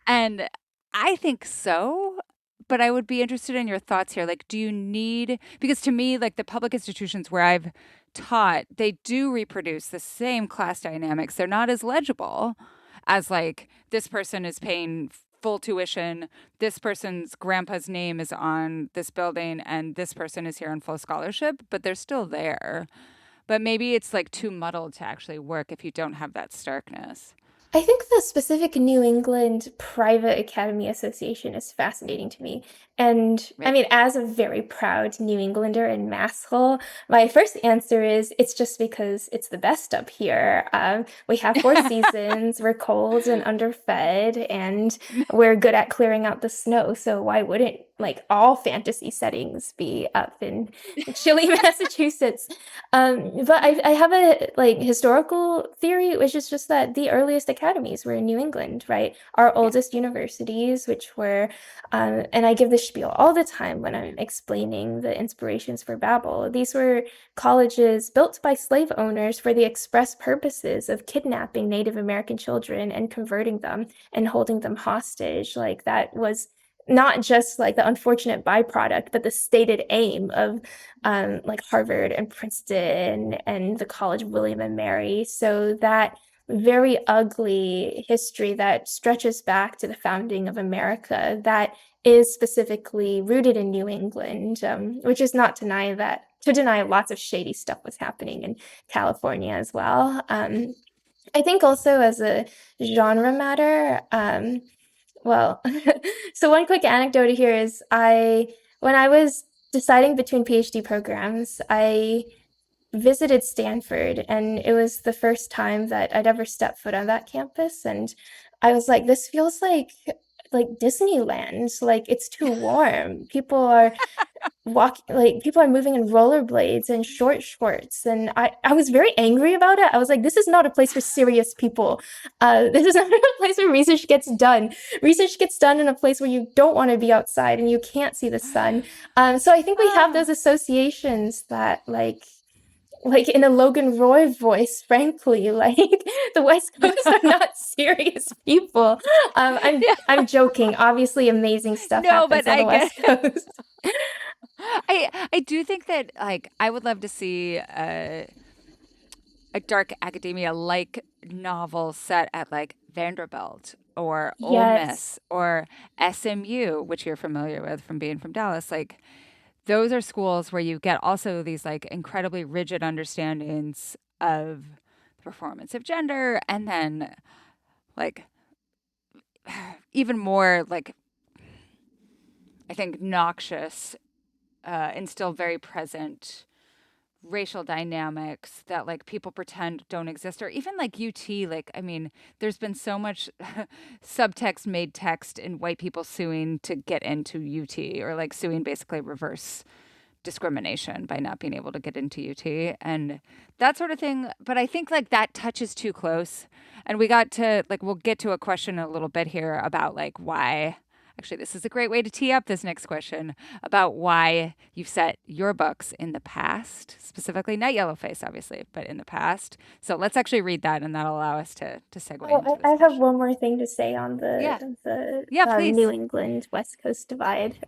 And I think so, but I would be interested in your thoughts here. Like, do you need, because to me, like the public institutions where I've taught, they do reproduce the same class dynamics. They're not as legible as like this person is paying full tuition, this person's grandpa's name is on this building, and this person is here on full scholarship, but they're still there. But maybe it's like too muddled to actually work if you don't have that starkness. I think the specific New England Private Academy Association is fascinating to me. And I Right. mean, as a very proud New Englander and masshole, my first answer is it's just because it's the best up here. We have 4 seasons, we're cold and underfed, and we're good at clearing out the snow. So why wouldn't like all fantasy settings be up in chilly Massachusetts? But I have a like historical theory, which is just that the earliest academies were in New England, right? Our Yeah. oldest universities, which were, and I give this spiel all the time when I'm explaining the inspirations for Babel. These were colleges built by slave owners for the express purposes of kidnapping Native American children and converting them and holding them hostage. Like that was not just like the unfortunate byproduct, but the stated aim of like Harvard and Princeton and the College of William and Mary. So that very ugly history that stretches back to the founding of America, that is specifically rooted in New England, which is not to deny lots of shady stuff was happening in California as well. I think also as a genre matter, well, so one quick anecdote here is when I was deciding between PhD programs, I visited Stanford, and it was the first time that I'd ever stepped foot on that campus, and I was like, this feels like Disneyland. Like it's too warm. People are moving in rollerblades and short shorts, and I was very angry about it. I was like, this is not a place for serious people. This is not a place where research gets done. Research gets done in a place where you don't want to be outside and you can't see the sun. So I think we have those associations that like in a Logan Roy voice, frankly, like the West Coast are not serious people. Yeah. I'm joking. Obviously, amazing stuff No, happens but on the I West get Coast. I do think that like I would love to see a dark academia like novel set at like Vanderbilt or Ole Yes. Miss or SMU, which you're familiar with from being from Dallas. Like those are schools where you get also these like incredibly rigid understandings of the performance of gender, and then like even more like I think noxious and still very present racial dynamics that like people pretend don't exist, or even like UT. Like I mean there's been so much subtext made text in white people suing to get into UT, or like suing basically reverse discrimination by not being able to get into UT and that sort of thing. But I think like that touches too close, and we got to like we'll get to a question in a little bit here about like why Actually, this is a great way to tee up this next question about why you've set your books in the past, specifically not Yellowface, obviously, but in the past. So let's actually read that, and that'll allow us to segue Oh, into I this have question. one more thing to say on Yeah, the yeah, New please. England West Coast divide.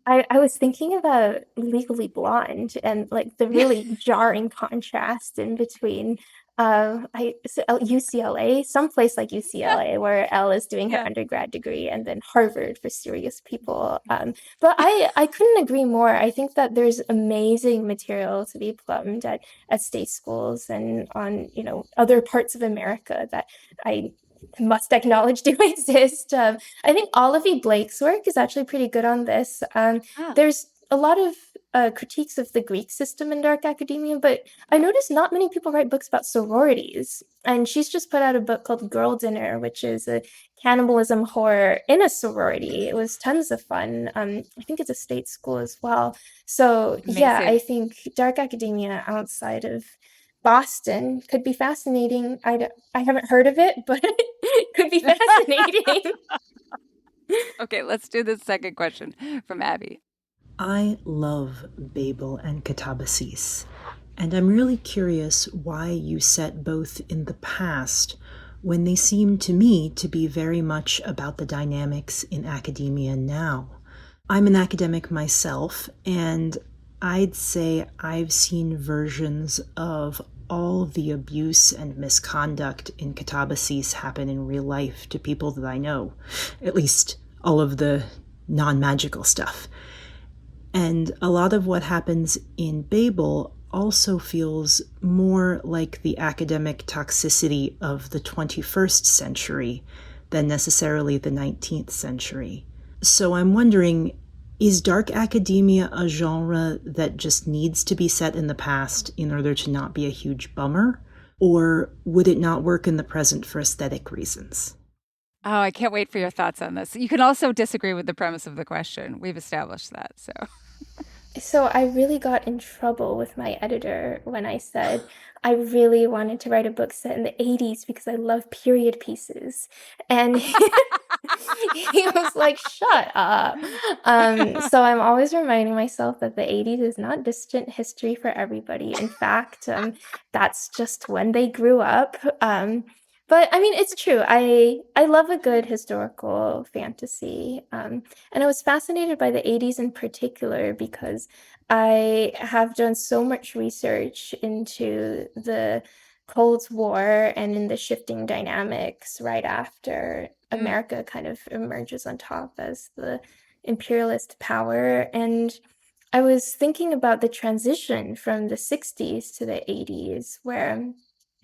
I was thinking about Legally Blonde and like the really jarring contrast in between UCLA, someplace like Yeah, UCLA, where Elle is doing her yeah. undergrad degree, and then Harvard for serious people. But I couldn't agree more. I think that there's amazing material to be plumbed at state schools and on, other parts of America that I must acknowledge do exist. I think Olivia Blake's work is actually pretty good on this. Ah, There's a lot of critiques of the Greek system in dark academia, but I noticed not many people write books about sororities. And she's just put out a book called Girl Dinner, which is a cannibalism horror in a sorority. It was tons of fun. I think it's a state school as well. So yeah, I amazing. think dark academia outside of Boston could be fascinating. I haven't heard of it, but it could be fascinating. Okay, let's do the second question from Abby. I love Babel and Catabasis, and I'm really curious why you set both in the past when they seem to me to be very much about the dynamics in academia now. I'm an academic myself, and I'd say I've seen versions of all the abuse and misconduct in Catabasis happen in real life to people that I know, at least all of the non-magical stuff. And a lot of what happens in Babel also feels more like the academic toxicity of the 21st century than necessarily the 19th century. So I'm wondering, is dark academia a genre that just needs to be set in the past in order to not be a huge bummer? Or would it not work in the present for aesthetic reasons? Oh, I can't wait for your thoughts on this. You can also disagree with the premise of the question. We've established that. So, So I really got in trouble with my editor when I said I really wanted to write a book set in the 80s because I love period pieces. And he was like, shut up. So I'm always reminding myself that the 80s is not distant history for everybody. In fact, that's just when they grew up. But I mean, it's true. I love a good historical fantasy. And I was fascinated by the 80s in particular because I have done so much research into the Cold War and in the shifting dynamics right after mm, America kind of emerges on top as the imperialist power. And I was thinking about the transition from the 60s to the 80s, where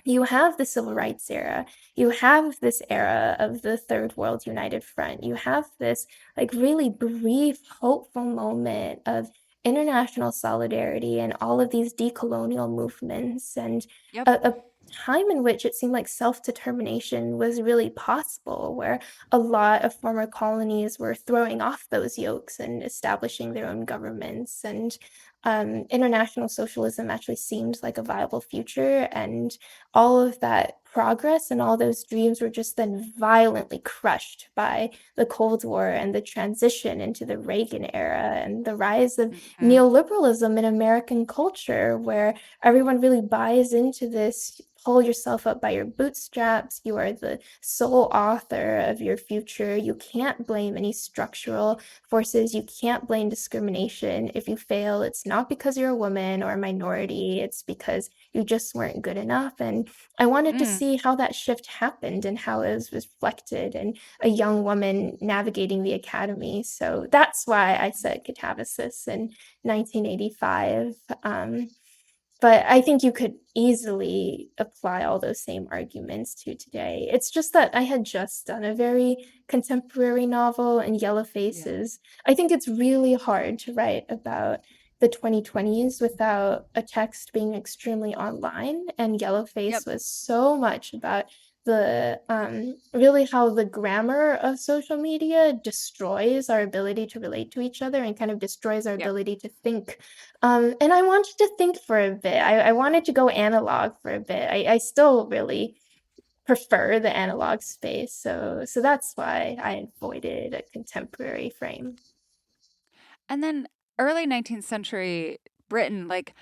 you have the civil rights era, you have this era of the Third World United Front, you have this like really brief, hopeful moment of international solidarity and all of these decolonial movements, and yep, a time in which it seemed like self-determination was really possible, where a lot of former colonies were throwing off those yokes and establishing their own governments, and international socialism actually seemed like a viable future. And all of that progress and all those dreams were just then violently crushed by the Cold War and the transition into the Reagan era and the rise of mhm, neoliberalism in American culture, where everyone really buys into this pull yourself up by your bootstraps. You are the sole author of your future. You can't blame any structural forces. You can't blame discrimination. If you fail, it's not because you're a woman or a minority, it's because you just weren't good enough. And I wanted to mm, see how that shift happened and how it was reflected in a young woman navigating the academy. So that's why I said catabasis in 1985. But I think you could easily apply all those same arguments to today. It's just that I had just done a very contemporary novel, and Yellow yeah, Faces. I think it's really hard to write about the 2020s without a text being extremely online. And Yellow yep, Face was so much about the really how the grammar of social media destroys our ability to relate to each other and kind of destroys our yep. ability to think. And I wanted to think for a bit. I wanted to go analog for a bit. I still really prefer the analog space. So that's why I avoided a contemporary frame. And then early 19th century Britain, like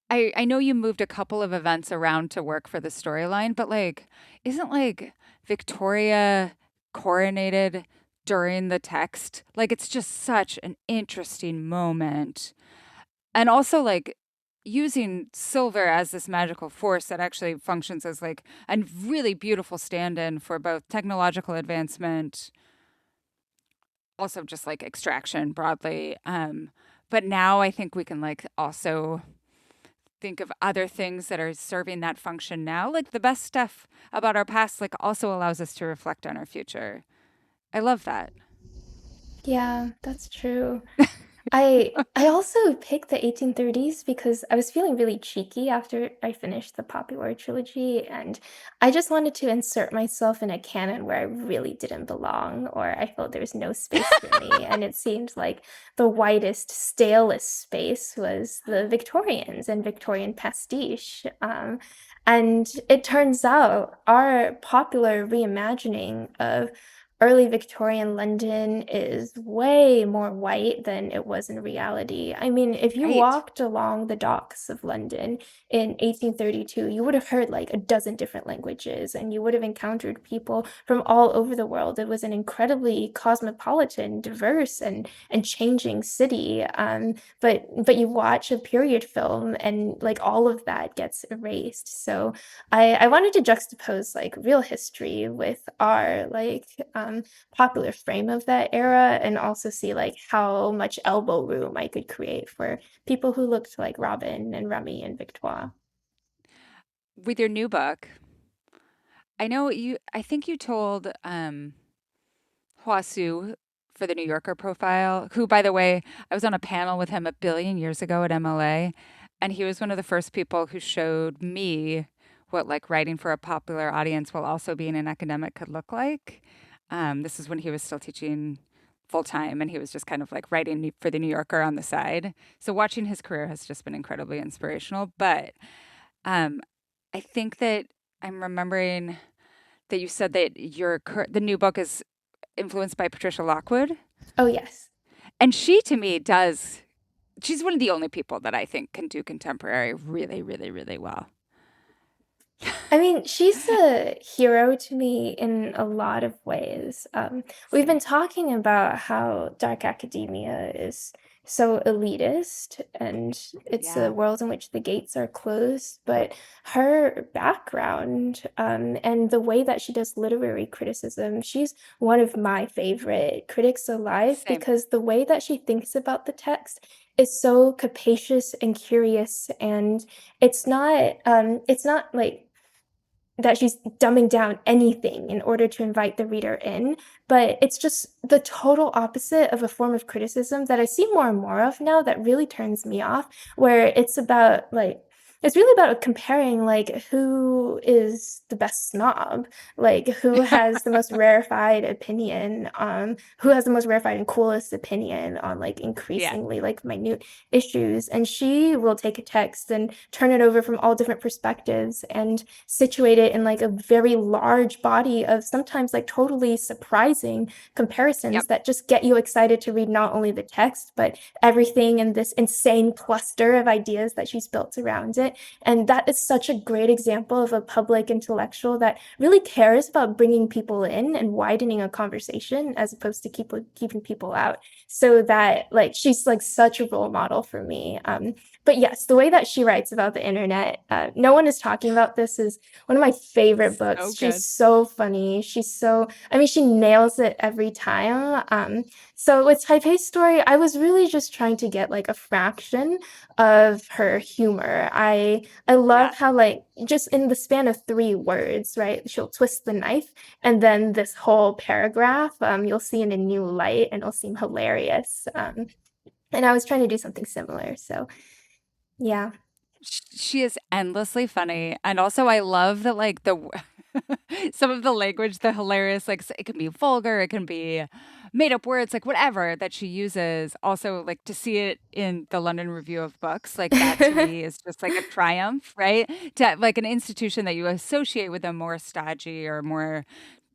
I know you moved a couple of events around to work for the storyline, but like isn't like Victoria coronated during the text? Like it's just such an interesting moment. And also like using silver as this magical force that actually functions as like a really beautiful stand-in for both technological advancement, also just like extraction broadly. But now I think we can like also think of other things that are serving that function now. Like the best stuff about our past like also allows us to reflect on our future. I love that. Yeah, that's true. I also picked the 1830s because I was feeling really cheeky after I finished the popular trilogy, and I just wanted to insert myself in a canon where I really didn't belong, or I felt there was no space for me. And it seemed like the widest, stalest space was the Victorians and Victorian pastiche. And it turns out our popular reimagining of early Victorian London is way more white than it was in reality. I mean, if you Right. walked along the docks of London in 1832, you would have heard like a dozen different languages and you would have encountered people from all over the world. It was an incredibly cosmopolitan, diverse, and changing city. But you watch a period film and like all of that gets erased. So I wanted to juxtapose like real history with our like popular frame of that era and also see like how much elbow room I could create for people who looked like Robin and Remy and Victoire. With your new book, I think you told Hua Su for the New Yorker profile, who, by the way, I was on a panel with him a billion years ago at MLA, and he was one of the first people who showed me what like writing for a popular audience while also being an academic could look like. This is when he was still teaching full time, and he was just kind of like writing for the New Yorker on the side. So watching his career has just been incredibly inspirational. But um, I think that I'm remembering that you said that the new book is influenced by Patricia Lockwood. Oh, yes. And she, to me, she's one of the only people that I think can do contemporary really, really, really well. I mean, she's a hero to me in a lot of ways. We've been talking about how dark academia is so elitist and it's Yeah. a world in which the gates are closed, but her background and the way that she does literary criticism, she's one of my favorite critics alive Same. because the way that she thinks about the text is so capacious and curious, and it's not like that she's dumbing down anything in order to invite the reader in, but it's just the total opposite of a form of criticism that I see more and more of now that really turns me off, where it's really about comparing like who is the best snob, like who has the most rarefied opinion, who has the most rarefied and coolest opinion on like Yeah. increasingly like minute issues. And she will take a text and turn it over from all different perspectives and situate it in like a very large body of sometimes like totally surprising comparisons Yep. that just get you excited to read not only the text, but everything in this insane cluster of ideas that she's built around it. And that is such a great example of a public intellectual that really cares about bringing people in and widening a conversation as opposed to keeping people out. So that like she's like such a role model for me. But yes, the way that she writes about the internet, no one is talking about this, is one of my favorite books. So She's good. so funny. I mean, she nails it every time. So with Taipei's story, I was really just trying to get like a fraction of her humor. I love Yeah. how like just in the span of 3 words, right? She'll twist the knife, and then this whole paragraph, you'll see in a new light, and it'll seem hilarious. And I was trying to do something similar. So yeah. She is endlessly funny. And also I love that like some of the language, the hilarious, like it can be vulgar, it can be made up words, like whatever that she uses. Also, like to see it in the London Review of Books, like that to me is just like a triumph, right? To have, like an institution that you associate with a more stodgy or more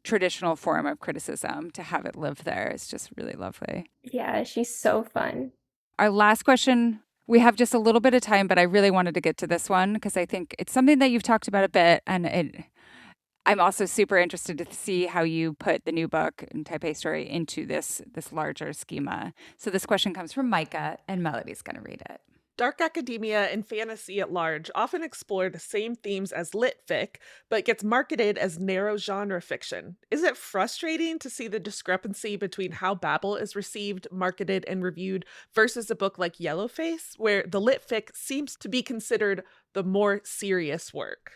traditional form of criticism, to have it live there is just really lovely. Yeah, she's so fun. Our last question, we have just a little bit of time, but I really wanted to get to this one because I think it's something that you've talked about a bit. And I'm also super interested to see how you put the new book and Taipei Story into this larger schema. So this question comes from Micah, and Melody's going to read it. Dark academia and fantasy at large often explore the same themes as lit fic, but gets marketed as narrow genre fiction. Is it frustrating to see the discrepancy between how Babel is received, marketed, and reviewed versus a book like Yellowface, where the lit fic seems to be considered the more serious work?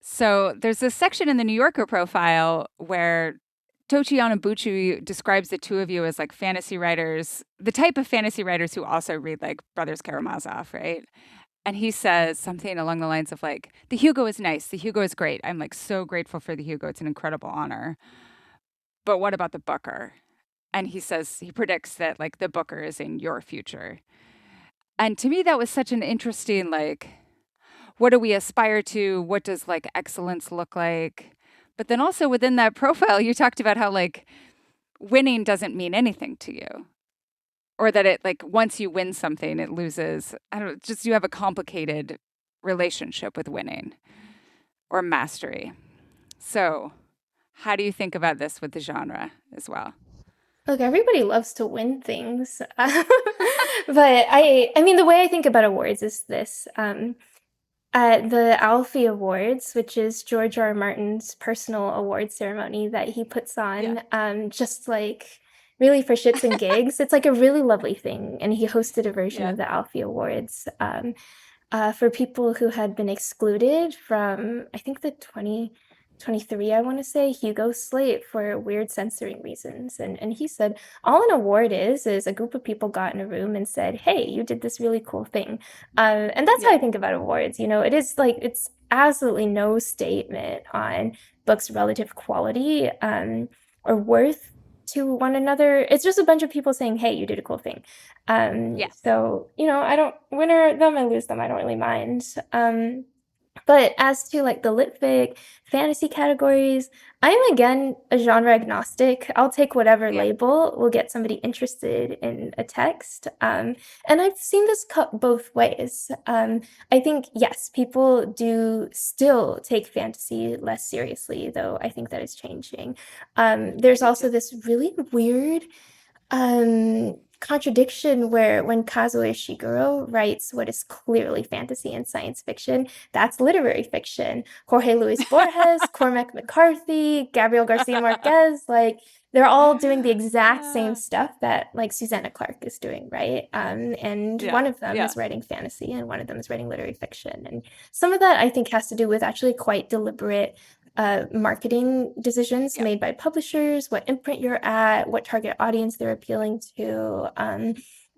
So there's this section in the New Yorker profile where Tochi Yanabuchi describes the two of you as like fantasy writers, the type of fantasy writers who also read like Brothers Karamazov, right? And he says something along the lines of like, the Hugo is nice, the Hugo is great. I'm like so grateful for the Hugo. It's an incredible honor. But what about the Booker? And he says, he predicts that like the Booker is in your future. And to me, that was such an interesting, like, what do we aspire to? What does like excellence look like? But then also within that profile, you talked about how like winning doesn't mean anything to you, or that it like once you win something, it loses. I don't know, just you have a complicated relationship with winning or mastery. So how do you think about this with the genre as well? Look, everybody loves to win things. But I mean, the way I think about awards is this. At the Alfie Awards, which is George R. R. Martin's personal award ceremony that he puts on, just like really for shits and gigs. It's like a really lovely thing. And he hosted a version of the Alfie Awards for people who had been excluded from, I think, the 2023, I want to say, Hugo slate for weird censoring reasons. And he said, all an award is a group of people got in a room and said, hey, you did this really cool thing. And that's how I think about awards. You know, it is like, it's absolutely no statement on books' relative quality or worth to one another. It's just a bunch of people saying, hey, you did a cool thing. So, you know, I don't win them, I lose them. I don't really mind. But as to like the lit fic, fantasy categories, I'm again a genre agnostic. I'll take whatever label will get somebody interested in a text. And I've seen this cut both ways. I think, yes, people do still take fantasy less seriously, though I think that is changing. There's also this really weird contradiction where when Kazuo Ishiguro writes what is clearly fantasy and science fiction, that's literary fiction. Jorge Luis Borges, Cormac McCarthy, Gabriel Garcia Marquez, like they're all doing the exact same stuff that like Susanna Clarke is doing, right? And one of them is writing fantasy and one of them is writing literary fiction. And some of that I think has to do with actually quite deliberate marketing decisions made by publishers, what imprint you're at, what target audience they're appealing to.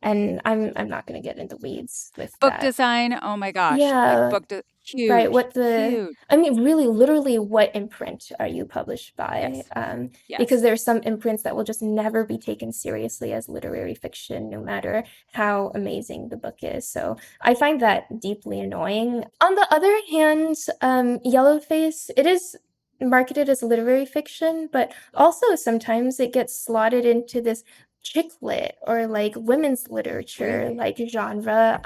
And I'm not going to get into weeds with book design. Oh my gosh. Yeah. Like huge. Right. Huge. I mean, really, literally, what imprint are you published by? Because there are some imprints that will just never be taken seriously as literary fiction, no matter how amazing the book is. So I find that deeply annoying. On the other hand, Yellowface, it is marketed as literary fiction, but also sometimes it gets slotted into this chick lit or like women's literature like genre.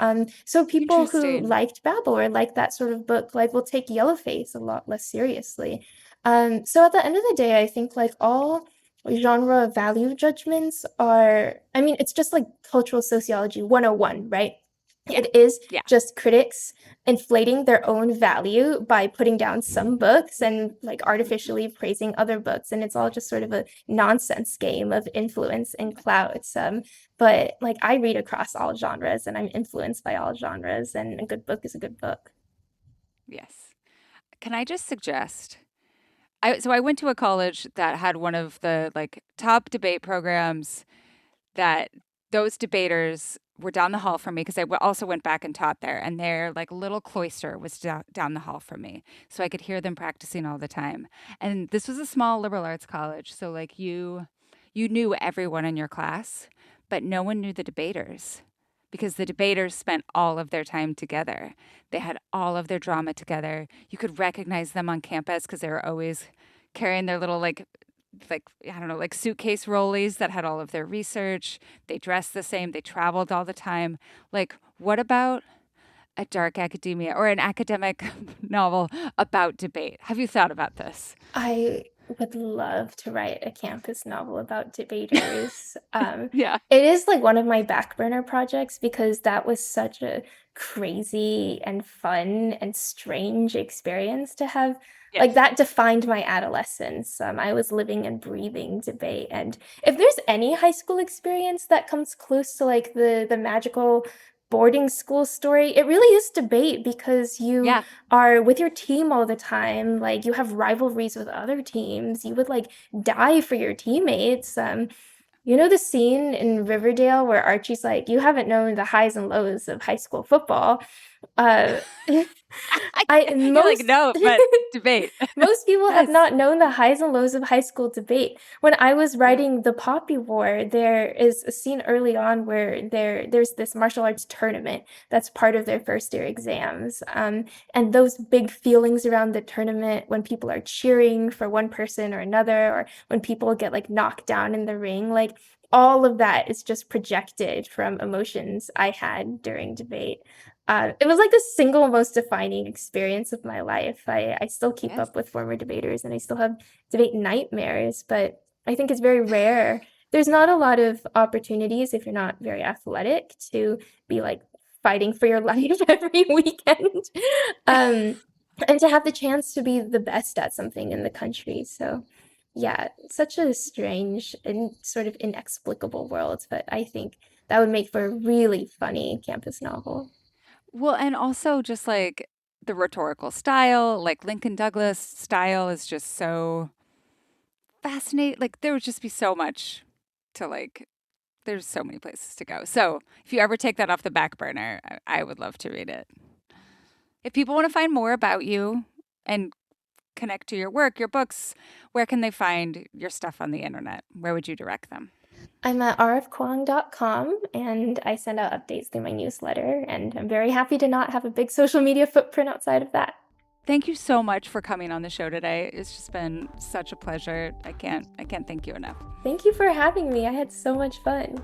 So people who liked Babel or like that sort of book like will take Yellowface a lot less seriously. So at the end of the day, I think like all genre value judgments are, I mean, it's just like cultural sociology 101, right? It is just critics inflating their own value by putting down some books and like artificially praising other books. And it's all just sort of a nonsense game of influence and clout. But like I read across all genres and I'm influenced by all genres, and a good book is a good book. Yes. Can I just suggest, I went to a college that had one of the like top debate programs that those debaters were down the hall from me because also went back and taught there. And their like little cloister was down the hall from me. So I could hear them practicing all the time. And this was a small liberal arts college. So like you knew everyone in your class, but no one knew the debaters because the debaters spent all of their time together. They had all of their drama together. You could recognize them on campus because they were always carrying their little like I don't know, like suitcase rollies that had all of their research. They dressed the same. They traveled all the time. Like, what about a dark academia or an academic novel about debate? Have you thought about this? I would love to write a campus novel about debaters. Yeah. It is like one of my back burner projects because that was such a crazy and fun and strange experience to have. Like Yes. that defined my adolescence. I was living and breathing debate. And if there's any high school experience that comes close to like the magical boarding school story, it really is debate because you Yeah. are with your team all the time. Like you have rivalries with other teams. You would like die for your teammates. You know the scene in Riverdale where Archie's like, "You haven't known the highs and lows of high school football." Uh, You're like, no, but debate. most people have Yes. not known the highs and lows of high school debate. When I was Yeah. writing The Poppy War, there is a scene early on where there's this martial arts tournament that's part of their first year exams. And those big feelings around the tournament when people are cheering for one person or another, or when people get like knocked down in the ring, like all of that is just projected from emotions I had during debate. It was like the single most defining experience of my life. I still keep Yes. up with former debaters and I still have debate nightmares, but I think it's very rare. There's not a lot of opportunities if you're not very athletic to be like fighting for your life every weekend. And to have the chance to be the best at something in the country. So yeah, such a strange and sort of inexplicable world, but I think that would make for a really funny campus novel. Well, and also just like the rhetorical style, like Lincoln Douglas style is just so fascinating. Like there would just be so much to like, there's so many places to go. So if you ever take that off the back burner, I would love to read it. If people want to find more about you and connect to your work, your books, where can they find your stuff on the internet? Where would you direct them? I'm at rfkuang.com and I send out updates through my newsletter, and I'm very happy to not have a big social media footprint outside of that. Thank you so much for coming on the show today. It's just been such a pleasure. I can't thank you enough. Thank you for having me. I had so much fun.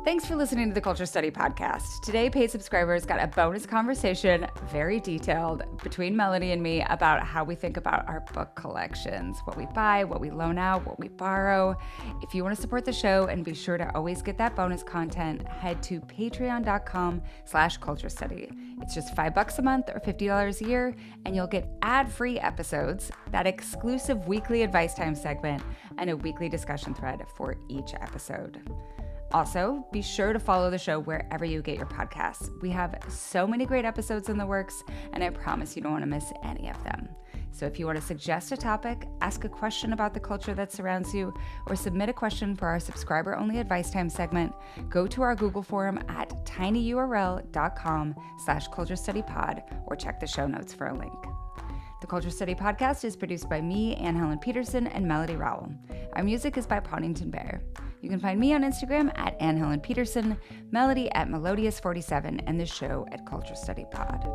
Thanks for listening to the Culture Study Podcast. Today, paid subscribers got a bonus conversation, very detailed, between Melody and me about how we think about our book collections, what we buy, what we loan out, what we borrow. If you want to support the show and be sure to always get that bonus content, head to patreon.com/culturestudy. It's just $5 a month or $50 a year, and you'll get ad-free episodes, that exclusive weekly advice time segment, and a weekly discussion thread for each episode. Also, be sure to follow the show wherever you get your podcasts. We have so many great episodes in the works, and I promise you don't want to miss any of them. So if you want to suggest a topic, ask a question about the culture that surrounds you, or submit a question for our subscriber-only advice time segment, go to our Google form at tinyurl.com/culturestudypod or check the show notes for a link. The Culture Study Podcast is produced by me, Anne Helen Peterson, and Melody Rowell. Our music is by Poddington Bear. You can find me on Instagram at Anne Helen Peterson, Melody at Melodious47, and the show at Culture Study Pod.